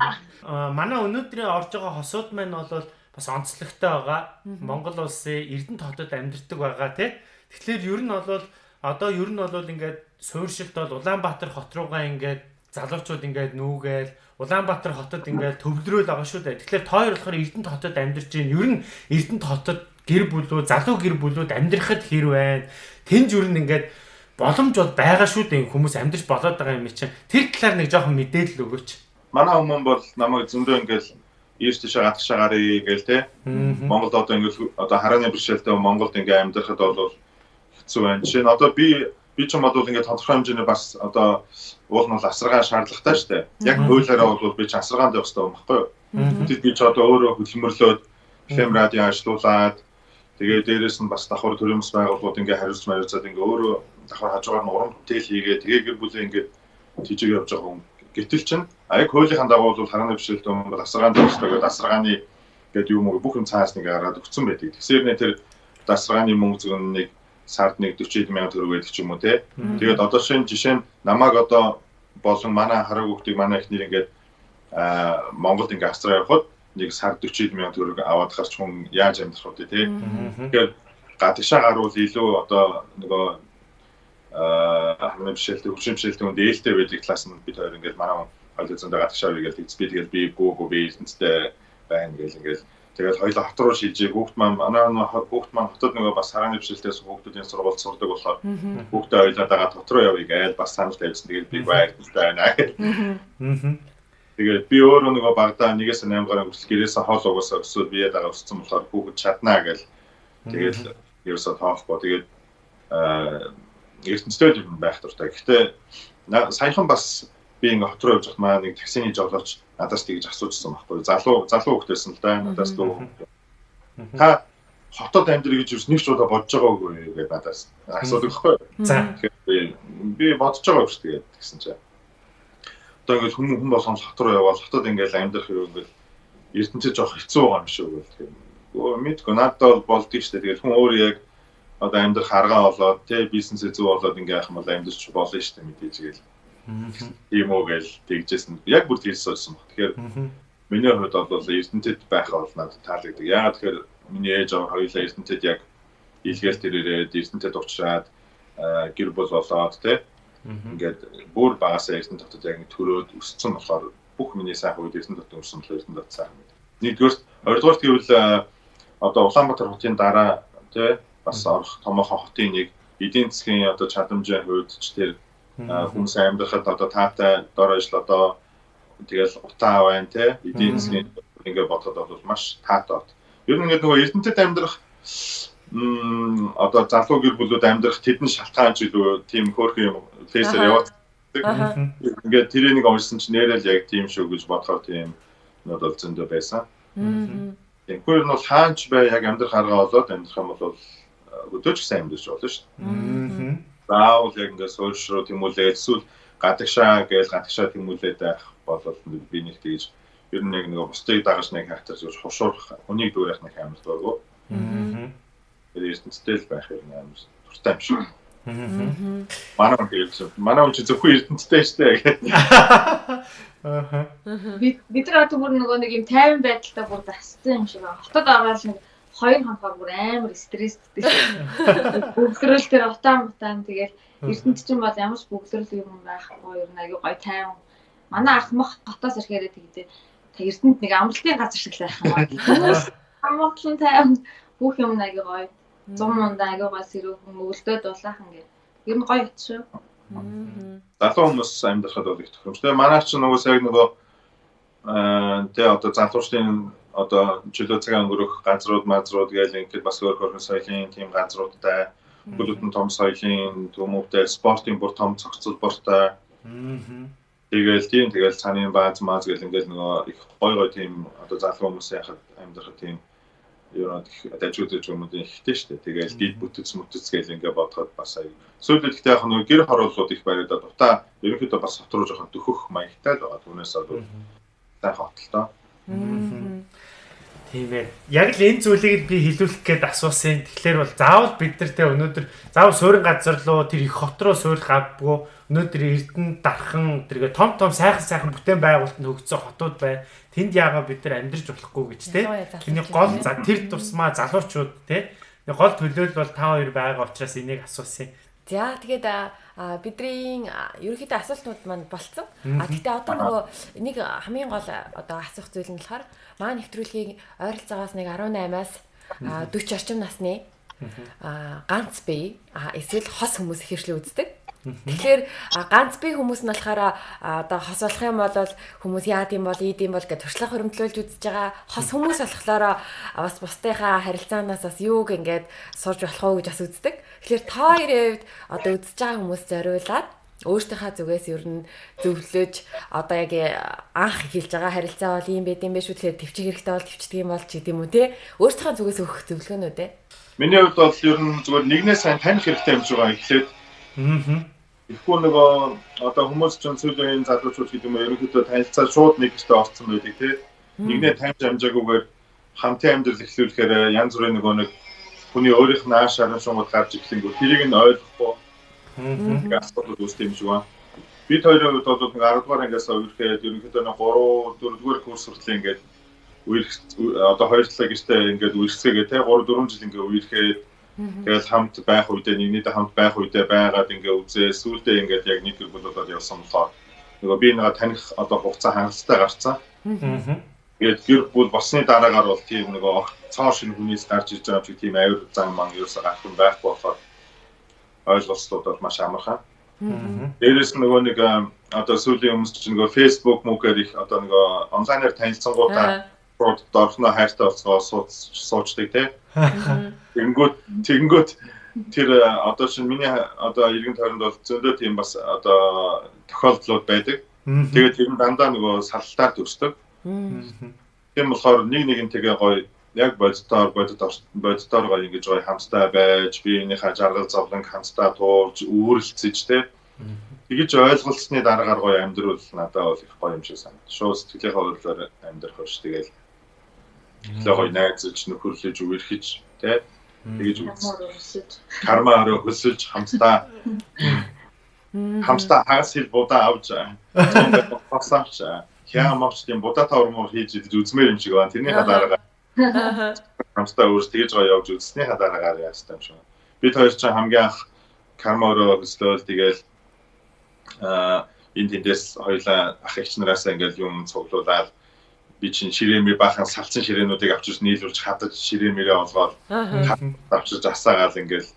Манай өнөөдрийн орж байгаа хосууд маань бол бас онцлогтой байгаа. Монгол улсын Эрдэнэт хотод амьдардаг байгаа тий. Тэгэхээр ер нь бол одоо ер нь бол ингээд суурьшилт бол Улаанбаатар хот руугаа ингээд залуучууд ингээд нүүгээл Улаанбаатар хотод ингээд төвлөрөөл байгаа шүү дээ. Тэгэхээр та хоёр болохоор Эрдэнэт хотод амьдарч байна. Ер нь Эрдэнэт хотод гэр бүлүүд, залуу гэр бүлүүд амьдрахад хэр байна? Тэнд ер нь ингээд боломж бол байгаа шүү дээ. Хүмүүс амьдарч болоод байгаа юм чинь. Тэр талаар нэг жоохон мэдээлэл өгөөч. Манай хүмүүс бол намайг зөндөө ингээл eerst тийшээ гатгашаагарыг гээл те. Монголд одоо ингээл одоо харааны бэрхшээлтэй Монголд ингээ амьдрахад бол хэцүү байна. Жишээ нь одоо би ч юм бол ингээ тодорхой хэмжээний бас одоо уул нь бол асаргаа шаардлагатай шүү дээ. Яг хуулиараа бол би ч асаргаанд явах хэрэгтэй юм баггүй юу? Тэд би ч одоо өөрөө хөдөлмөрлөөд FM радио ажилуулад тэгээ дээрэс нь бас давхар төрөмс байгууллагууд ингээ хариуцаад ингээ өөрөө давхар хажуугаар нь уран бүтээл хийгээ тэгээ гэр бүлээ ингээ тийжээ явж байгаа юм. Гэтэл чинь аяг хуулийн дагуу бол харааны бэрхшээлтэй юм бол асаргаанд явах асаргааны гэдэг юм уу бүх юм цаас нэг гараад өгсөн байдаг. Тэгсээр нэ тэр асаргааны мөнгө зөвхөн нэг сард нэг 40,000 төгрөг гэдэг ч юм уу те. Тэгээд одоо жишээ нь намайг одоо болон манай хараа хүүхдийг манай эхнэр ингээд Монголд ингээ австраа явхад нэг сар 40,000 төгрөг аваад харч хүн яаж амьдрах вэ те. Тэгэхээр гадагшаа гарвал илүү одоо нөгөө хамгийн бишэлтэй хөвшимшэлтэй үнд ээлтэй байдаг талаас нь бид хоёр ингээд манай хоёул зөндөө гадагшаа игээл би тэгэл би гүүгөө би эрдэнэтэй байна гэл ингээд тэгэл хоёул хот руу шилжээ хүүхд маань манай хүүхд маань хотод нөгөө бас харааны бишэлтээс хүүхдүүдийн сургуульд сурдаг болохоор хүүхдээ хоёулаа дагаад хот руу явъя гээл бас санал тавьсан тэгэл би байна гэл. Тэгээд би өөрөө нөгөө багадаа 1-8 гаруй хүртэл гэрээсээ хоол угаасаа өсөөд бие дагаа өссөн болохоор хүүхэд чаднаа гэл тэгэл ерөөсөө тоохгүй тэгээд ертөнцтэй юм байх дуртай. Гэхдээ саяхан бас би ингээ хот руу явж байхад маа нэг таксины жолооч надаас тэгж асуужсан байхгүй. Залуу хүүхдээсэн л да. Надаас дөө. Та хотод амьдрах гэж юус нэг ч удаа бодож байгаагүй гэдэг надаас асуудаг байхгүй. За тэгэхээр би бодож байгаа шүү дээ гэсэн чинь. Одоо ингээ хүн болгон хот руу явбал хотод ингээл амьдрах юм ингээл ертөнцөд жоох хэцүү байгаа юм шүү гэл. Мэдгүй надад болдгийг шүү дээ. Тэгээд хүн өөр яг одоо амьдрах аргаа болоод тий бизнесээ зөв болоод ингээ яах юм бол амьдрч болно шүү дээ мэдээж гээл. Тийм үү гээл тэгжсэн. Яг бүр тийс суусан баг. Тэгэхээр миний хувьд бол ертөнцөд байх бол надад таалагддаг. Яагаад тэгэхээр миний ээж аваа хоёулаа ертөнцөд яг илгээл тэр ирээд ертөнцөд уучраад гэр бүл болоод тий ингээд бүр багасаа ертөнцөд дотор яг төрөөд өссөн болохоор бүх миний сайхан үед ертөнцөд дотор өссөн болохоор ертөнцөд сайхан мэд. Нэгдүгээр хоёрдугаар гэвэл одоо Улаанбаатар хотын дараа тий бас орох томоохон хотын нэг эдийн засгийн одоо чадамжийн хувьд ч тэр хүмүүс амьдрахад одоо таатай дор ажил одоо тэгэл утаа байна те эдийн засгийн ингээ бодоход бол маш таатай. Ер нь нөгөө эрдэнэтэд амьдрах одоо залуу гэр бүлүүд амьдрах тэдний шалтгаан ч илүү тийм хөөрхөн юм фэйсээр яваад ингээ тэрийг нэг уншсан чинь нэрэл яг тийм шүү гэж бодохоор тийм нөт бол зөндөө байсан. Тэгэхээр нь бол хаач бай яг амьдрах арга болоод амьдрах юм бол өдөөч сайн амьдч болно шүү дээ. Заавал яг ингээд суурьшруу тэмүүлээ эсвэл гадагшаа тэмүүлээд байх болол би нэг тэгж ер нь яг нэг бусдыг дагаж нэг хайтарч хушуурах хүнийг дүүрэх нэг амар дургу. Тэр ертөнцтэй л байх юм амар дуртай юм шүү. Манай хүн зөвхөн ертөнцтэй шүү дээ. Ааха. Бид нар одоо бүр нөгөө нэг юм тайван байдалтай бүр дассан юм шиг байна. Хотод аваад нэг 2 хоногор бүр амар стресстэй. Бүгдрэл тэр утаан тэгэл эрдэнэт чинь бол ямар ч бүгдрэл юм байхгүй ер нь аягүй гоё тайван. Манай ах мах хотоос ирэхээрээ тэгдээ. Эрдэнэт нэг амралтын газар шиг л байх юм байна. Амралтын тайван бүх юм аягүй гоё. 100 мундаа аягүй гоё сэрүүхэн өвлдөөд дулаахан гэх. Ер нь гоё ят шүү. Залуу хүмүүс амьдрахад бол их тохиромжтой. Манай ч нөгөө сая нөгөө тэгээ одоо залуучдын одоо чөлөө цагаан өнгөрөх газрууд гээл ингээд бас өөр хөрхөн соёлын тийм газруудтай бүлэтэн том соёлын төмөвтэй спортын бүр том цогцлбортой. Тэгэл цааны бааз гэл ингээд нөгөө их гой тийм одоо залуу хүмүүс яхад амьдрахад тийм ер нь дажууд юмудын ихтэй шүү дээ. Тэгэл дид бүтц гэл ингээд бодоход бас аяа. Сүүлд ихтэй яг нөгөө гэр хорооллууд их бариадаад утаа ерөнхийдөө бас хот руу жоохон дөхөх маягтай л байгаа. Түүнээс бол сайхан хотолтой. Тийм ээ. Яг л энэ зүйлийг би хэлүүлэх гээд асуусан. Тэгэхээр бол заавал бид нар те өнөөдөр заавал суурин газар руу тэр их хот руу суурих авдаггүй. Өнөөдөр Эрдэнэ дархан тэргээ том сайхан бүтээн байгуулалтанд хөгжсөн хотууд бай. Тэнд яагаад бид нар амьдарч болохгүй гэж те. Тэний гол тэр тусмаа залуучууд те. Гол төлөөлөл бол та хоёр байгаа учраас энийг асуусан. За тэгээд бидний ерөнхийдөө асуултууд маань болцсон. Гэхдээ одоо нөгөө нэг хамгийн гол одоо асуух зүйл нь болохоор маань нэвтрүүлгийн ойролцоогоос нэг 18-аас 40 орчим насны ганц бие эсвэл хос хүмүүс ихэрчлэн үздэг. Тэгэхээр ганц бие хүмүүс нь болохоор одоо хос болох юм бол хүмүүс яад юм бол ийд юм бол гэж туршлага хөрөмтлүүлж үзэж байгаа. Хос хүмүүс болохоор бас бусдынхаа харилцаанаас бас юуг ингээд сурж болох уу гэж бас үздэг. Тэгэхээр та хоёрын хувьд одоо үзэж байгаа хүмүүс зориулаад өөртөөхөө зүгээс ер нь зөвлөж одоо яг анх хэлж байгаа харилцаа бол юм байд юм биш үү тэгэхээр төвчих хэрэгтэй бол төвчдөг юм бол ч гэдэм үү те. Өөртөөхөө зүгээс өгөх зөвлөгөөнүүд ээ. Миний хувьд бол ер нь зүгээр нэгнээ сайн таних хэрэгтэй юм шиг байгаа. Эхлээд ихгүй нөгөө одоо хүмүүс ч сүүлийн залуучууд гэдэг юм ерөнхийдөө танилцаа шууд нэг ихтэй орцсон байдаг тий. Нэгнээ таньж амжаагүйгээр хамтын амьдрал эхлүүлэхээр янз бүрийн нөгөө нэг хүний өөрийнх нь ааш харан шунгууд гарч ирэхлэнгүү тэрийг нь ойлгохгүй асуудал үүсдэг юм шиг байна. Бид хоёрын хувьд бол 10 дугаар ангиас үргэлжлээд ерөнхийдөө 3 4 дугаар курс хүртэл ингээд одоо хоёр талаа гэртээ ингээд үргэлжлэгээ тий 3 4 жил ингээд үерхэд тэгэл хамт байх үедээ нэгнийдээ хамт байх үедээ байгаад ингээ үзээ сүүлдээ ингээд яг нэг гэр бүл болоод явсан болохоор нөгөө би нэг таних одоо хугацаа хангалттай гарцсан. Тэгээд гэр бүл болсны дараагаар бол тийм нөгөө цоо шинэ хүнээс гарч иж байгаа юм тийм авир зан маань юусаа гарах юм байхгүй болохоор ойлголцлууд бол маш амархан. Дээрээс нөгөө нэг одоо сүүлийн хүмүүс чинь нөгөө Facebook мөгээр их одоо нөгөө онлайнаар танилцсангуудаа дорхно хайртай болцгоо суучдаг тий. Тэгэнгүүт тэр одоо чинь миний одоо иргэн тойронд бол зөндөө тийм бас одоо тохиолдлууд байдаг. Тэгээд тэр нь дандаа нөгөө саллтаар төсдөг. Тийм болохоор нэгнтэйгээ гоё яг боддоор гоё ингэж гоё хамтдаа байж биенийхээ жаргал зовлон хамтдаа туурж үүрэлцэж тий. Тэгэж ойлголцсны дараагаар гоё амьдрал надад бол их гоё юм шиг санагдав. Шууд сэтгэлийнхээ өөрлөөр амьдрах биш тэгэл логой найзаж нөхөрлөж үерхэж тий. Тэгэж үсэж кармаараа хөсөлж хамтдаа хагас хил будаа авч хасаач хямаач тийм будаа таврмор хийж идэж үзмээр юм шиг байна. Тэрний дараагаар хамтдаа өөрс тэгэж гоё явж үзсний дараагаар яастай юм шиг. Бид хоёр ч хамгийн анх кармаараа хөслөөл тэгэл энэ тэндээс хоёлаа ах эгч нараасаа ингээл юм цуглуулаад би чинь ширээмээ баахан салцсан ширээнүүдийг авчирч нийлүүлж хадаж ширээмээрээ олгоод авчирч асаагаал ингээл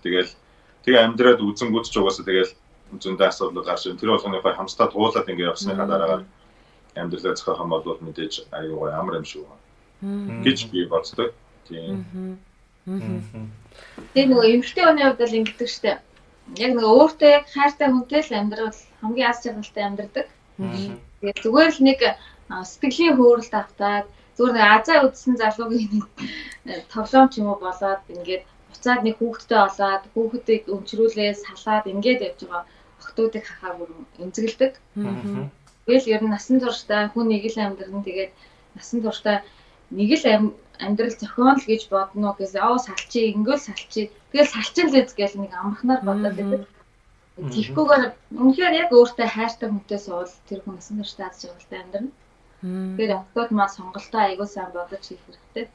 тэгээ амьдраад үзэнгүүд ч угаасаа тэгэл зөндөө асуудал гарч ирэн тэр болгоны гой хамстаа туулаад ингээ явсныхаа дараагаар амьдралаа зохиох юм бол мэдээж аюу гой амар юм шиг байна гэж би боддог. Тийм. Тэгээ нөгөө эмэгтэй хүний хувьд л ингэдэг штэ. Яг нөгөө өөртөө яг хайртай хүнтэй л амьдрал хамгийн аз жаргалтай амьдрдаг. Тэгээ зүгээр л нэг сэтгэлийн хөөрөлт автаад зүгээр нэг азаа үдсэн залуугийн тоглоом ч юм уу болоод ингээд буцаад нэг хүүхэдтэй болоод хүүхэдийг өмчрүүлээ салаад ингээд явж байгаа охтуудыг хахаа бүр эмзэгэлдэг. Тэгэл ер нь насан туршдаа хүн нэг л амьдран тэгээд насан туршдаа нэг л амьдрал зохион л гэж бодно гэсэн салчи ингээл салчи тэгэл салчин л гэж нэг амархнаар бодоод байдаг. Тэгэхгүйгээр үнэхээр яг өөртөө хайртай хүнтэй суул тэр хүн насан турш тааж байгаатай амьдрна. Тэгэхээр октод маа сонголтоо аягүй сайн бодож хийх хэрэгтэй.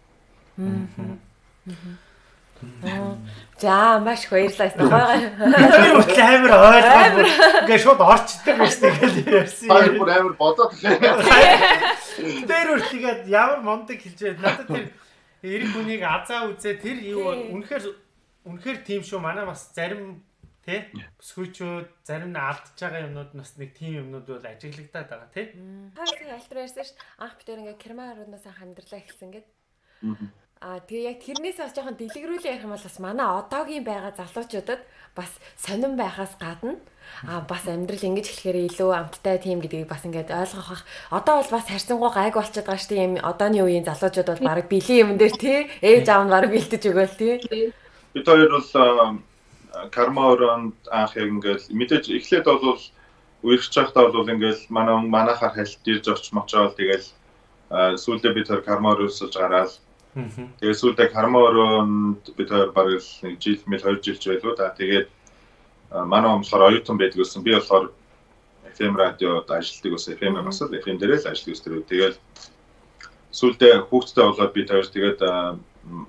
За маш их баярлалаа. Тэр үл амар ойлгоо. Ингээ шууд орчдөг биш тэгэл ярьсан. Хоёр бүр амар бодоод лээ. Тэр үл тэгээд ямар мондөг хэлж байна. Надад тэр эрэг хүнийг азаа үзээ тэр юу үнэхээр тийм шүү. Манай бас зарим тий бүсгүйчүүд зарим нь алдчихж байгаа юмнууд бас нэг тийм юмнууд бол ажиглагдаад байгаа тий. Хаагийн альтер ярьсан ш. Анх бид ингээ керман харуунаас амьдралаа ихсэн гэд. Тэгээ яг тэрнээс бас жоохон дэлгэрүүлээ ярих юм бол бас манай одоогийн байгаа залуучуудад бас сонирн байхаас гадна бас амьдрал ингэж эхлэхээр илүү амттай тийм гэдгийг бас ингээд ойлгох. Одоо бол бас харьцангуй гайг болчиход байгаа шүү дээ. Ийм одооны үеийн залуучууд бол баг бэлэн юм дээр тий ээж аав нь баг бэлтэж өгөөл тий. Бид хоёр бол карма өрөөнд анх яг ингээд мэдээж эхлээд бол үерч байхдаа бол ингээд манайхаар хальт ирж орч мочоод тэгэл сүүлдээ бид хоёр карма өрөөсөж гараад тэгээд сүүлдээ карма өрөөнд бид хоёр бараг нэг жил мэл 2 жилч байлуу да. Тэгээд манай болохоор оюутан байдаг гэсэн. Би болохоор FM радиод ажилладаг гэсэн. FM бас л FM дээрээ л ажилладаг гэсэн. Тэгээд сүүлдээ хүүхдтэй болоод бид хоёр тэгээд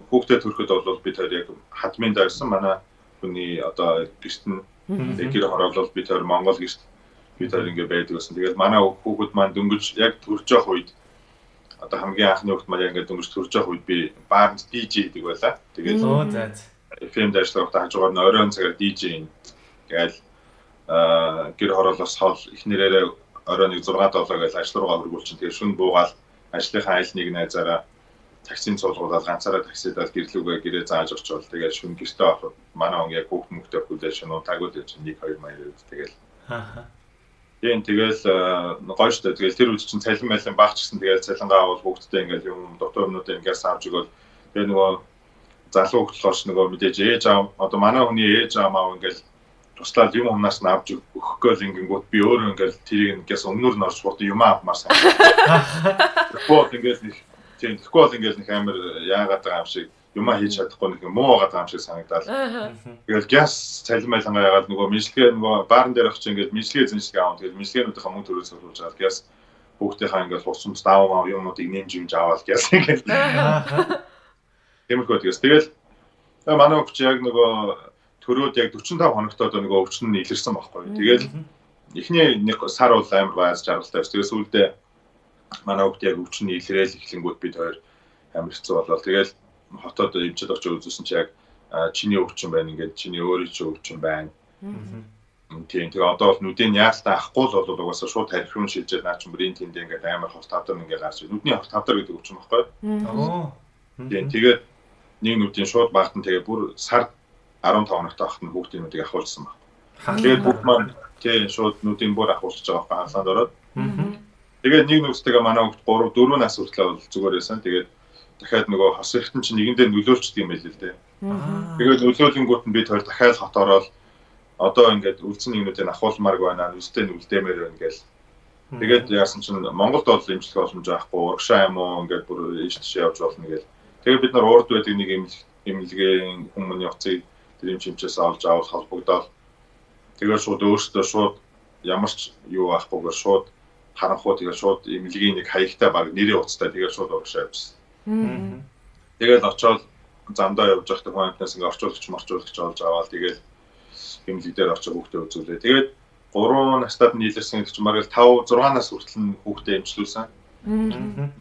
хүүхдэд төрөхөд бол бид хоёр яг хадмын дайсан манай хүний одоо гэрт нь гэр хороолол бид хоёр Монгол гэрт бид хоёр ингэ байдаг гэсэн. Тэгээд манай хүүхэд маань дөнгөж яг төрж явах үед одоо хамгийн анхны хүүхэд маань яг ингэ дөнгөж төрж явах үед би баард DJ гэдэг байлаа. Тэгээд FM-д ажиллахдаа хажуугаар нь оройн цагаар DJ гээл гэр хороолоос хол их нэрээрээ оройн 6-7 гээл ажил руугаа хөргүүлчин. Тэгээд шүн буугаал ажлынхаа айл нэг найзаараа таксийн цуулгуудаар ганцаараа таксидаад гэрлүүгээ гэрээ зааж очивол тэгээд шүн гэртээ ороход манай он яг хүүхд мөхтэй хүлээж шунуу тагууд гэж 1-2 маяг тэгэл тэгэл гоё штэ тэгэл тэр үед чинь цалин байлын багч гэсэн тэгэл цалингаа авал хүүхдтэй ингээл юм доктор өмнөдөө ингээд савж өгөөл тэгээ нөгөө залуу хүүхд болохоор ч нөгөө мэдээж ээж аав одоо манай хүний ээж аав ингээл туслаад юм өмнөөс нь авч өгөхгүй ингэнгүүт би өөрөө ингээл тэрийг ингээс өмнөр нь орж шууд юм авмаар сайн бод ингээл нэг тийм тэгэхгүй бол ингээл нэг амар яагаад байгаа юм шиг юмаа хийж чадахгүй нэг муу байгаа юм шиг санагдал. Тэгэл газ цалин байлангаа ягаад нөгөө мэдлэгээ нөгөө баарн дээр очиж ингээд мэдлэгээ зэншиг аав. Тэгэл мэдлэгээнүүдийнхаа мөнгө төрөөс олж аваад газ хүүхдийнхаа ингээд хурцмс даав юмнуудыг нэмж аваад газ ингээд. Тиймэрхүү тэгээс тэгэл манай хүүхд яг нөгөө төрөөд яг 45 хоногт одоо нөгөө өвчин нь илэрсэн байхгүй. Тэгэл эхний нэг сар бол амар байж жаргалтай. Тэгээс үлдээ манай хүүхд яг өвчин нь илрээл эхлэнгүүд бид хоёр амар хэцүү болоо. Тэгэл хотод эмчэд очиж үзсэн чи яг чиний өвчин байна ингээд чиний өөрийн чинь өвчин байна. Тийм тэгээ одоо бол нүдийн яалтаа ахгүй л бол угаасаа шууд тархиун шилжээд наа чинь бүрийн тэнд ингээд амар хот тавдар ингээд гарч нүдний хот тавдар гэдэг өвчин баггүй. Тийм тэгээд нэг нүдийн шууд багтан тэгээ бүр сар 15 хоногт авахт нь хүүхдийн нүдийг ахуулсан баг. Тэгээд хүүхд маань тийм шууд нүдийн бүр ахуулж байгаа байхгүй хаалганд ороод. Тэгээд нэг нүдтэйгээ манай хүүхд 3-4 нас хүртэл бол зүгээр байсан. Тэгээд дахиад нөгөө хос эртэн чинь нэгэндээ нөлөөлчдөг юм байл л дээ. Тэгээд нөлөөлөнгүүт нь бид хоёр дахиад хот ороод одоо ингээд үлдсэн нэгнүүдийг ахуулмаар байна, нүстэй нүлдэмээр байна гээл. Тэгээд яасан чинь Монголд бол эмчилгээ боломж байхгүй, урагшаа юм уу ингээд бүр ийш тийш явж болно гээл. Тэгээд бид нар урд байдаг нэг эмнэлгийн хүмүүний уцыг тэр эмчимчээс олж авах холбогдоод тэгээд шууд өөртөө шууд ямар ч юу авахгүйгээр шууд харанхуу тэгээд шууд эмнэлгийн нэг хаягтай баг нэрийн уцтай тэгээд шууд урагшаа явсан. Тэгээд очоод замдаа явж байхдаа хүмүүнээс ингээ орчуулагч олж аваад тэгээд эмнэлэг дээр очиж хүүхдээ үзүүлээ. Тэгээд 3 настад нийлэрсэн гэдэг чинь маргал 5-6 нас хүртэл нь хүүхдээ эмчлүүлсэн.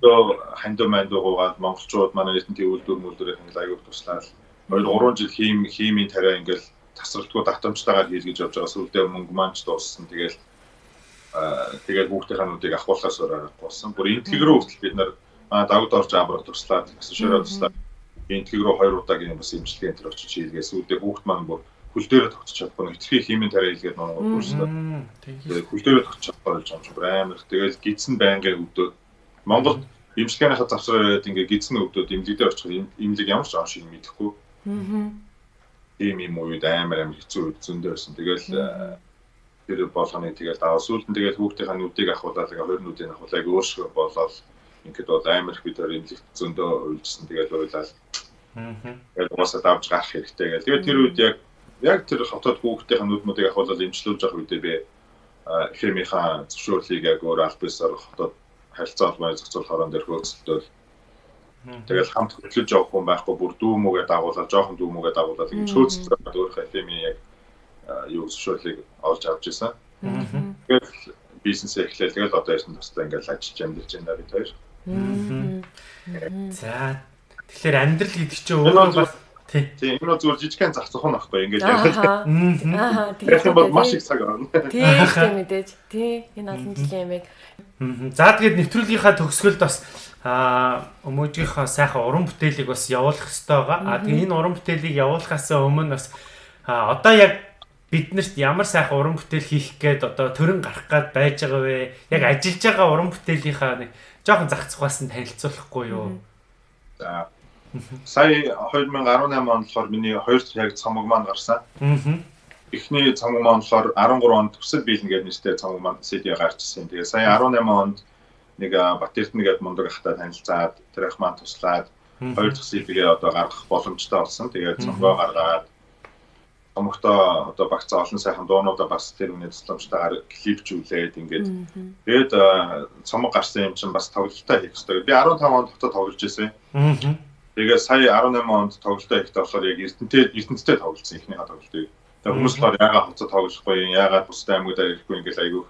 Одоо хандуу мандуугаад монголчууд манай эрдэнтийн үйлдвэрийн аягүй туслаад 2-3 жил химийн тариа ингээл тасралтгүй татамжтайгаар хийлгэж явж байгаа. Сүүлдээ мөнгө маань ч дууссан. Тэгээд хүүхдийнхээ нүдийг ахуулахаас өөр аргагүй болсон. Бүр энтгэг рүү хүртэл бид нар дагд орж амрах туслаад асуушраа туслаад энтгэг рүү 2 удаагийн бас эмчилгээ энэ төр очиж хийлгээ. Сүүлдээ хүүхд маань бүр хөл дээрээ тогтчих чадахгүй нэг тэрхий химийн тариа хийлгээд манай өөрсдөө тэгээд хөл дээрээ тогтчих чадахгүй болж байгаа юм шиг амар. Тэгээд гидсэн байнгээ өвдөө Монголд эмчилгээнийхээ завсраар ирээд ингээ гидсэн өвдөөд эмнэлэгдээ очих эмнэлэг ямар ч он шиг мэдэхгүй. Тийм юм уу амар хэцүү зөндөө байсан. Тэгэл тэр болгоны тэгэл даваа сүүлд нь тэгэл хүүхдийнхээ нүдийг ахуулаад ингээ 20 нүдийг ахуулаад өөрсгөө болоод ингээд бол амар их бид өөр эмнэлэгт зөндөө уйлжсэн тэгэл уйлаад. Тэгээд уусаа давж гарах хэрэгтэй гэл. Тэгээд тэр үед яг яг тэр хотод хүүхдийн нүдмүүдийг ахуулаад эмчлүүлж явах үедээ би FM-ийнхаа зөвшөөрлийг яг өөр аль бисаар хотод харилцаа холбооны зохицуулах хорон дээр хөөцөлтөөл. Тэгэл хамт хөтлөж явах хүн байхгүй бүр дүүмөгээ дагуулаад жоохон дүүмөгээ дагуулаад ингэж хөөцөлтөд өөрөө FM-ийн яг юу зөвшөөрлийг олж авч ирсэн. Тэгэл бизнес эхлээл тэгэл одоо яасан тусдаа ингээл ажиллаж амьдарч байна бид хоёр. За тэгэхээр амьдрал гэдэг чинь өөрөө бас тийм энэ зүгээр жижигхэн зах зохион байхгүй ингээд яваад. Тэгэхээр бол маш их цаг орно. Тийм мэдээж. Тийм энэ олон жилийн ямиг. За тэгээд нэвтрүүлгийнхаа төгсгөлд бас өмөөжийнхөө сайхан уран бүтээлийг бас явуулах хэрэгтэй байгаа. Тэгээд энэ уран бүтээлийг явуулахаас өмнө бас одоо яг биднэрт ямар сайхан уран бүтээл хийх гээд одоо төрөн гарах гээд байж байгаа вэ? Яг ажиллаж байгаа уран бүтээлийнхаа нэг жоохон зах зугаас нь танилцуулахгүй юу? За сая 2018 онд болохоор миний хоёр яг цомог маань гарсан. Эхний цомог маань болохоор 13 онд төсөл биелнэ гэдэг нэртэй цомог маань CD гарчсан. Тэгээ сая 18 онд нэг Батэрдэн гэдэг мундаг ахтай танилцаад тэр ах маань туслаад хоёр дахь CD-гээ одоо гаргах боломжтой болсон. Тэгээ цомгоо гаргаад цомогтой одоо багц олон сайхан дуунуудаа бас тэр үний тусламжтайгаар клипжүүлээд ингээд тэгээд цомог гарсан юм чинь бас тоглолттой хийх хэрэгтэй. Би 15 онд хотод тоглож ирсэн. Тэгээ сая 18 онд тоглолтоо хийхдээ болохоор яг Эрдэнэтэй тоглолцсон ихнийхээ тоглолтыг. Тэгээ хүмүүс болохоор яагаад хотод тоглохгүй, яагаад бусдын аймагуудаар ирэхгүй ингээл айгүй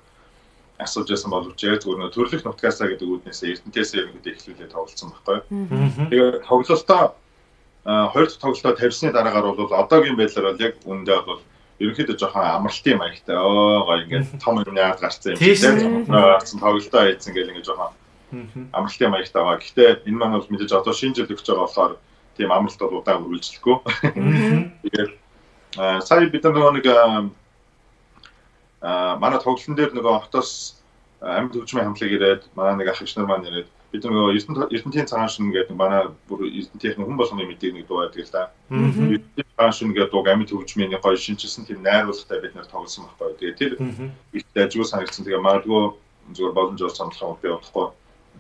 асууж байсан боловч яг зүгээр нөө төрлөх нутгаасаа гэдэг үүднээсээ Эрдэнэтээс ерөнхийдөө эхлүүлээ тоглолцсон байхгүй. Тэгээ тоглолтоо хоёр дахь тоглолтоо тавьсны дараагаар бол одоогийн байдлаар бол яг үндэ бол ерөнхийдөө жоохон амралтын маягтай гоё ингээд том юм яагаад гарцсан юм тийм тоглолтоо хийсэн гэл ингээд жоохон амралтын маягтай байгаа. Гэхдээ энэ маань бол мэдээж одоо шинэ жил өгч байгаа болохоор тийм амралт бол удаан үргэлжлэхгүй. Тэгээд сая бид нэг манай тоглолтын дээр нөгөө хотоос амьд хөгжмийн хамтлагийг ирээд манай нэг ах эгч нар маань ирээд бид нөгөө Эрдэнэтийн цагаан шүн гэдэг манай бүр Эрдэнэтийн хүн болгоны мэдээ нэг дуу байдаг л да. Эрдэнэтийн цагаан шүн гэдэг дуу амьд хөгжмийн гоё шинжилсэн тийм найруулгатай бид нар тоглосон байхгүй. Тэгээд тэр их ажгүй санагдсан. Тэгээ магадгүй зүгээр боломж олж самлах би бодохгүй.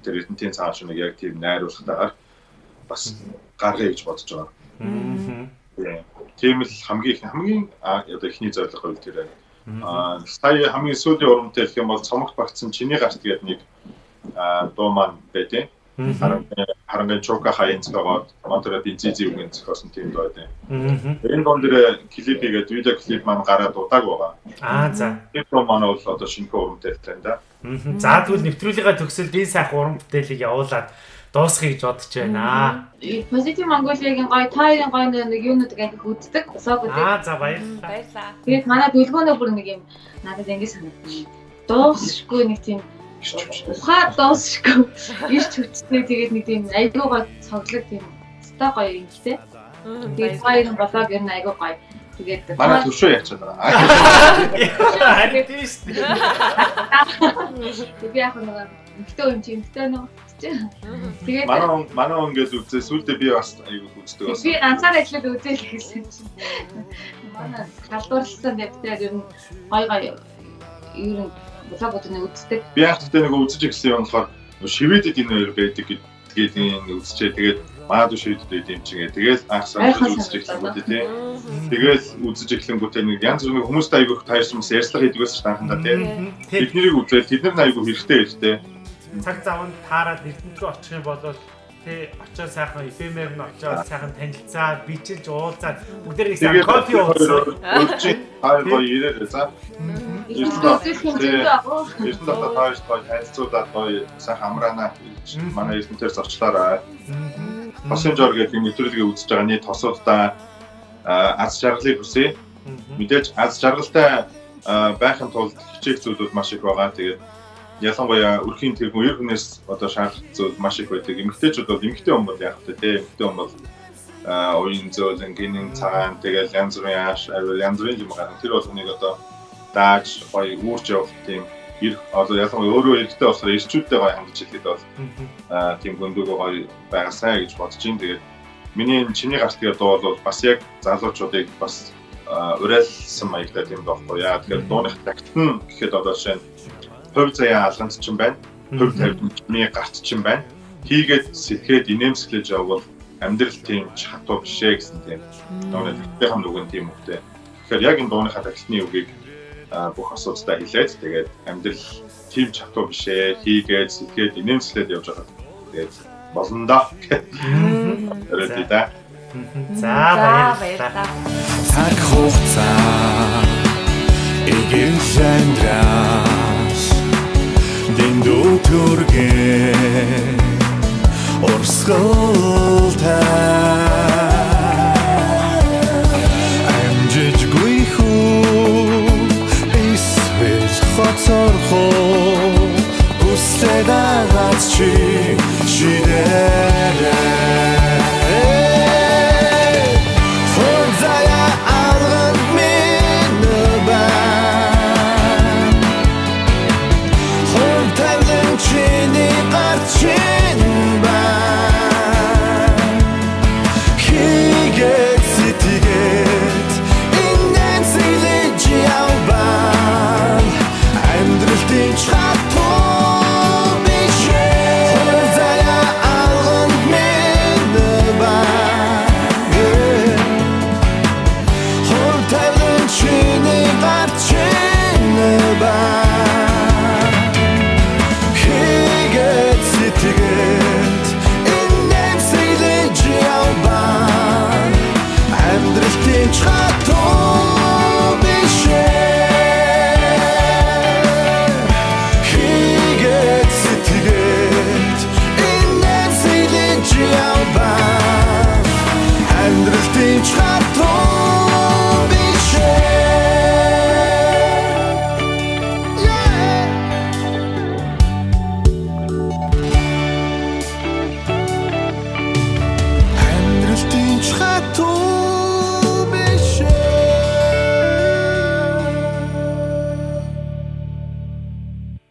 Тэр Эрдэнэтийн цагаан шүнийг яг тийм найруулгатайгаар бас гаргая гэж бодож байгаа. Тийм л хамгийн одоо ихний зорилго бол тэр. Сая хамгийн сүүлийн уран бүтээл гэх юм бол цомогт багтсан чиний гарт гэдэг нэг дуу маань байдیں۔ Харангийн чука хаяц байгаа Монтеред инцэзи үгийн зохиосон тийм дуу байдیں۔ Энэ дуун дээр клипигээд видео клип маань гараад удааг байгаа. За. Тэр дуу маань бол одоо шинэ уран бүтээлтэй энэ да. За тэгвэл нэвтрүүлгийн төгсөлд энэ сайхан уран бүтээлийг явуулаад дуусгахыг бодож байна. Positive Mongolia-гийн гоё тайрын гоё нэг юунууд ингээд үздэг. Согод. За баярлалаа. Тэгээд манай дүлгөөнөө бүр нэг юм надад ингэ санагдсан. Дуусшгүй нэг тийм ухаа дуусшгүй. Ирч хүчтэй тэгээд нэг тийм айгүй гоё цоглог тийм ста гоё юм тий. Тэгээд хоёрын болоог ер нь айгүй гоё. Тэгээд манай төвшөө яачаад байгаа. Харин тийм шүү дээ. Тэгээд яг нэг ихтэй юм чи ихтэй нөө. Тэгээд манай ингээд үзээ сүлдээ би бас айгүй үздэг бас. Би ганцаар ажиллаад үзээ л гэсэн чинь. Манай халдварлсан дэвтэр ер нь гоё ер нь блогууд нэг үздэг. Би яг тэгтээ нэг үзэж ирсэн юм болохоор шивэдэд энэ хоёр байдаг гэдгээд энэ үзчихээ. Тэгээд маадуу шивэдэд юм чигээ. Тэгээд анхсаа үзэж ирсэн үү тий. Тэгээд үзэж эхлэнгүүтээ нэг янз бүрийн хүмүүстэй айгүй таарсан юмс ярьслага хийдэг байсан шүү анхандаа тий. Тэднийг үзэл тэд нар айгүй хэрэгтэй. Цаг заванд таарад Эрдэнэт рүү очих юм бол тий очоод сайхан FM-ээр нь очоод сайхан танилцаад бичиж уулзаад бүгдээр нэг сайхан кофе уусан. Үлчи хайгоо ирээд за. Эрдэнэт тааш гоё танилцуулаад гоё сайхан амраана манай Эрдэнэтээс очлаарай. Тосын жор гэдэг нэвтрүүлгийг үзэж байгаа нийт тосуудаа аз жаргалыг хүсье. Мэдээж аз жаргалтай байхын тулд хичээх зүйлүүд маш их байгаа. Тэгээд ялангуяа өрхийн тэргүүн ер хүнээс одоо шаардлага зүйл маш их байдаг. Эмэгтэйчүүд бол эмэгтэй хүн бол яг тэ эмэгтэй хүн бол уян зөөлөн гинэн цагаан тэгэл янз бүрийн ааш янз бүрийн юм гарна. Тэр бол нэг одоо дааж гоё үүрч явах тийм одоо ялангуяа өөрөө эрэгтэй болохоор ирчүүдтэй гоё хандж хэлээд бол тийм гүндүүгөө гоё байгаасай гэж бодож юм. Тэгээд миний чиний гарт гэдэг дуу бол бас яг залуучуудыг бас уриалсан маягтай тийм дуухгүй. Яа тэгэхээр дууных такт нь гэхэд одоо жишээ нь хувь заяа алганц ч юм байна. Хувь тавьдны гарт ч юм байна. Хийгээд сэтгэхэд инээмсэглэж явбал амьдрал тийм ч хатуу бишээ гэсэн тийм. Нөөний хам нүгэн тийм үгтэй. Тэгэхээр яг энэ дууныхаа тагтны үгийг бүх асуудалтай хэлээд тэгээд амьдрал тийм чатуу биш ээ, хийгээд сэтгэхэд инээмслээд явж байгаа. Тэгээд болно да. Өрөөдөө да. За баярлалаа. цаг хугацаа эгэн сандраас дэндүү төргэн орсголтай амжижгүй хүү эсвэл хоцорхоо хүслээд агац чи шидэрээ Try to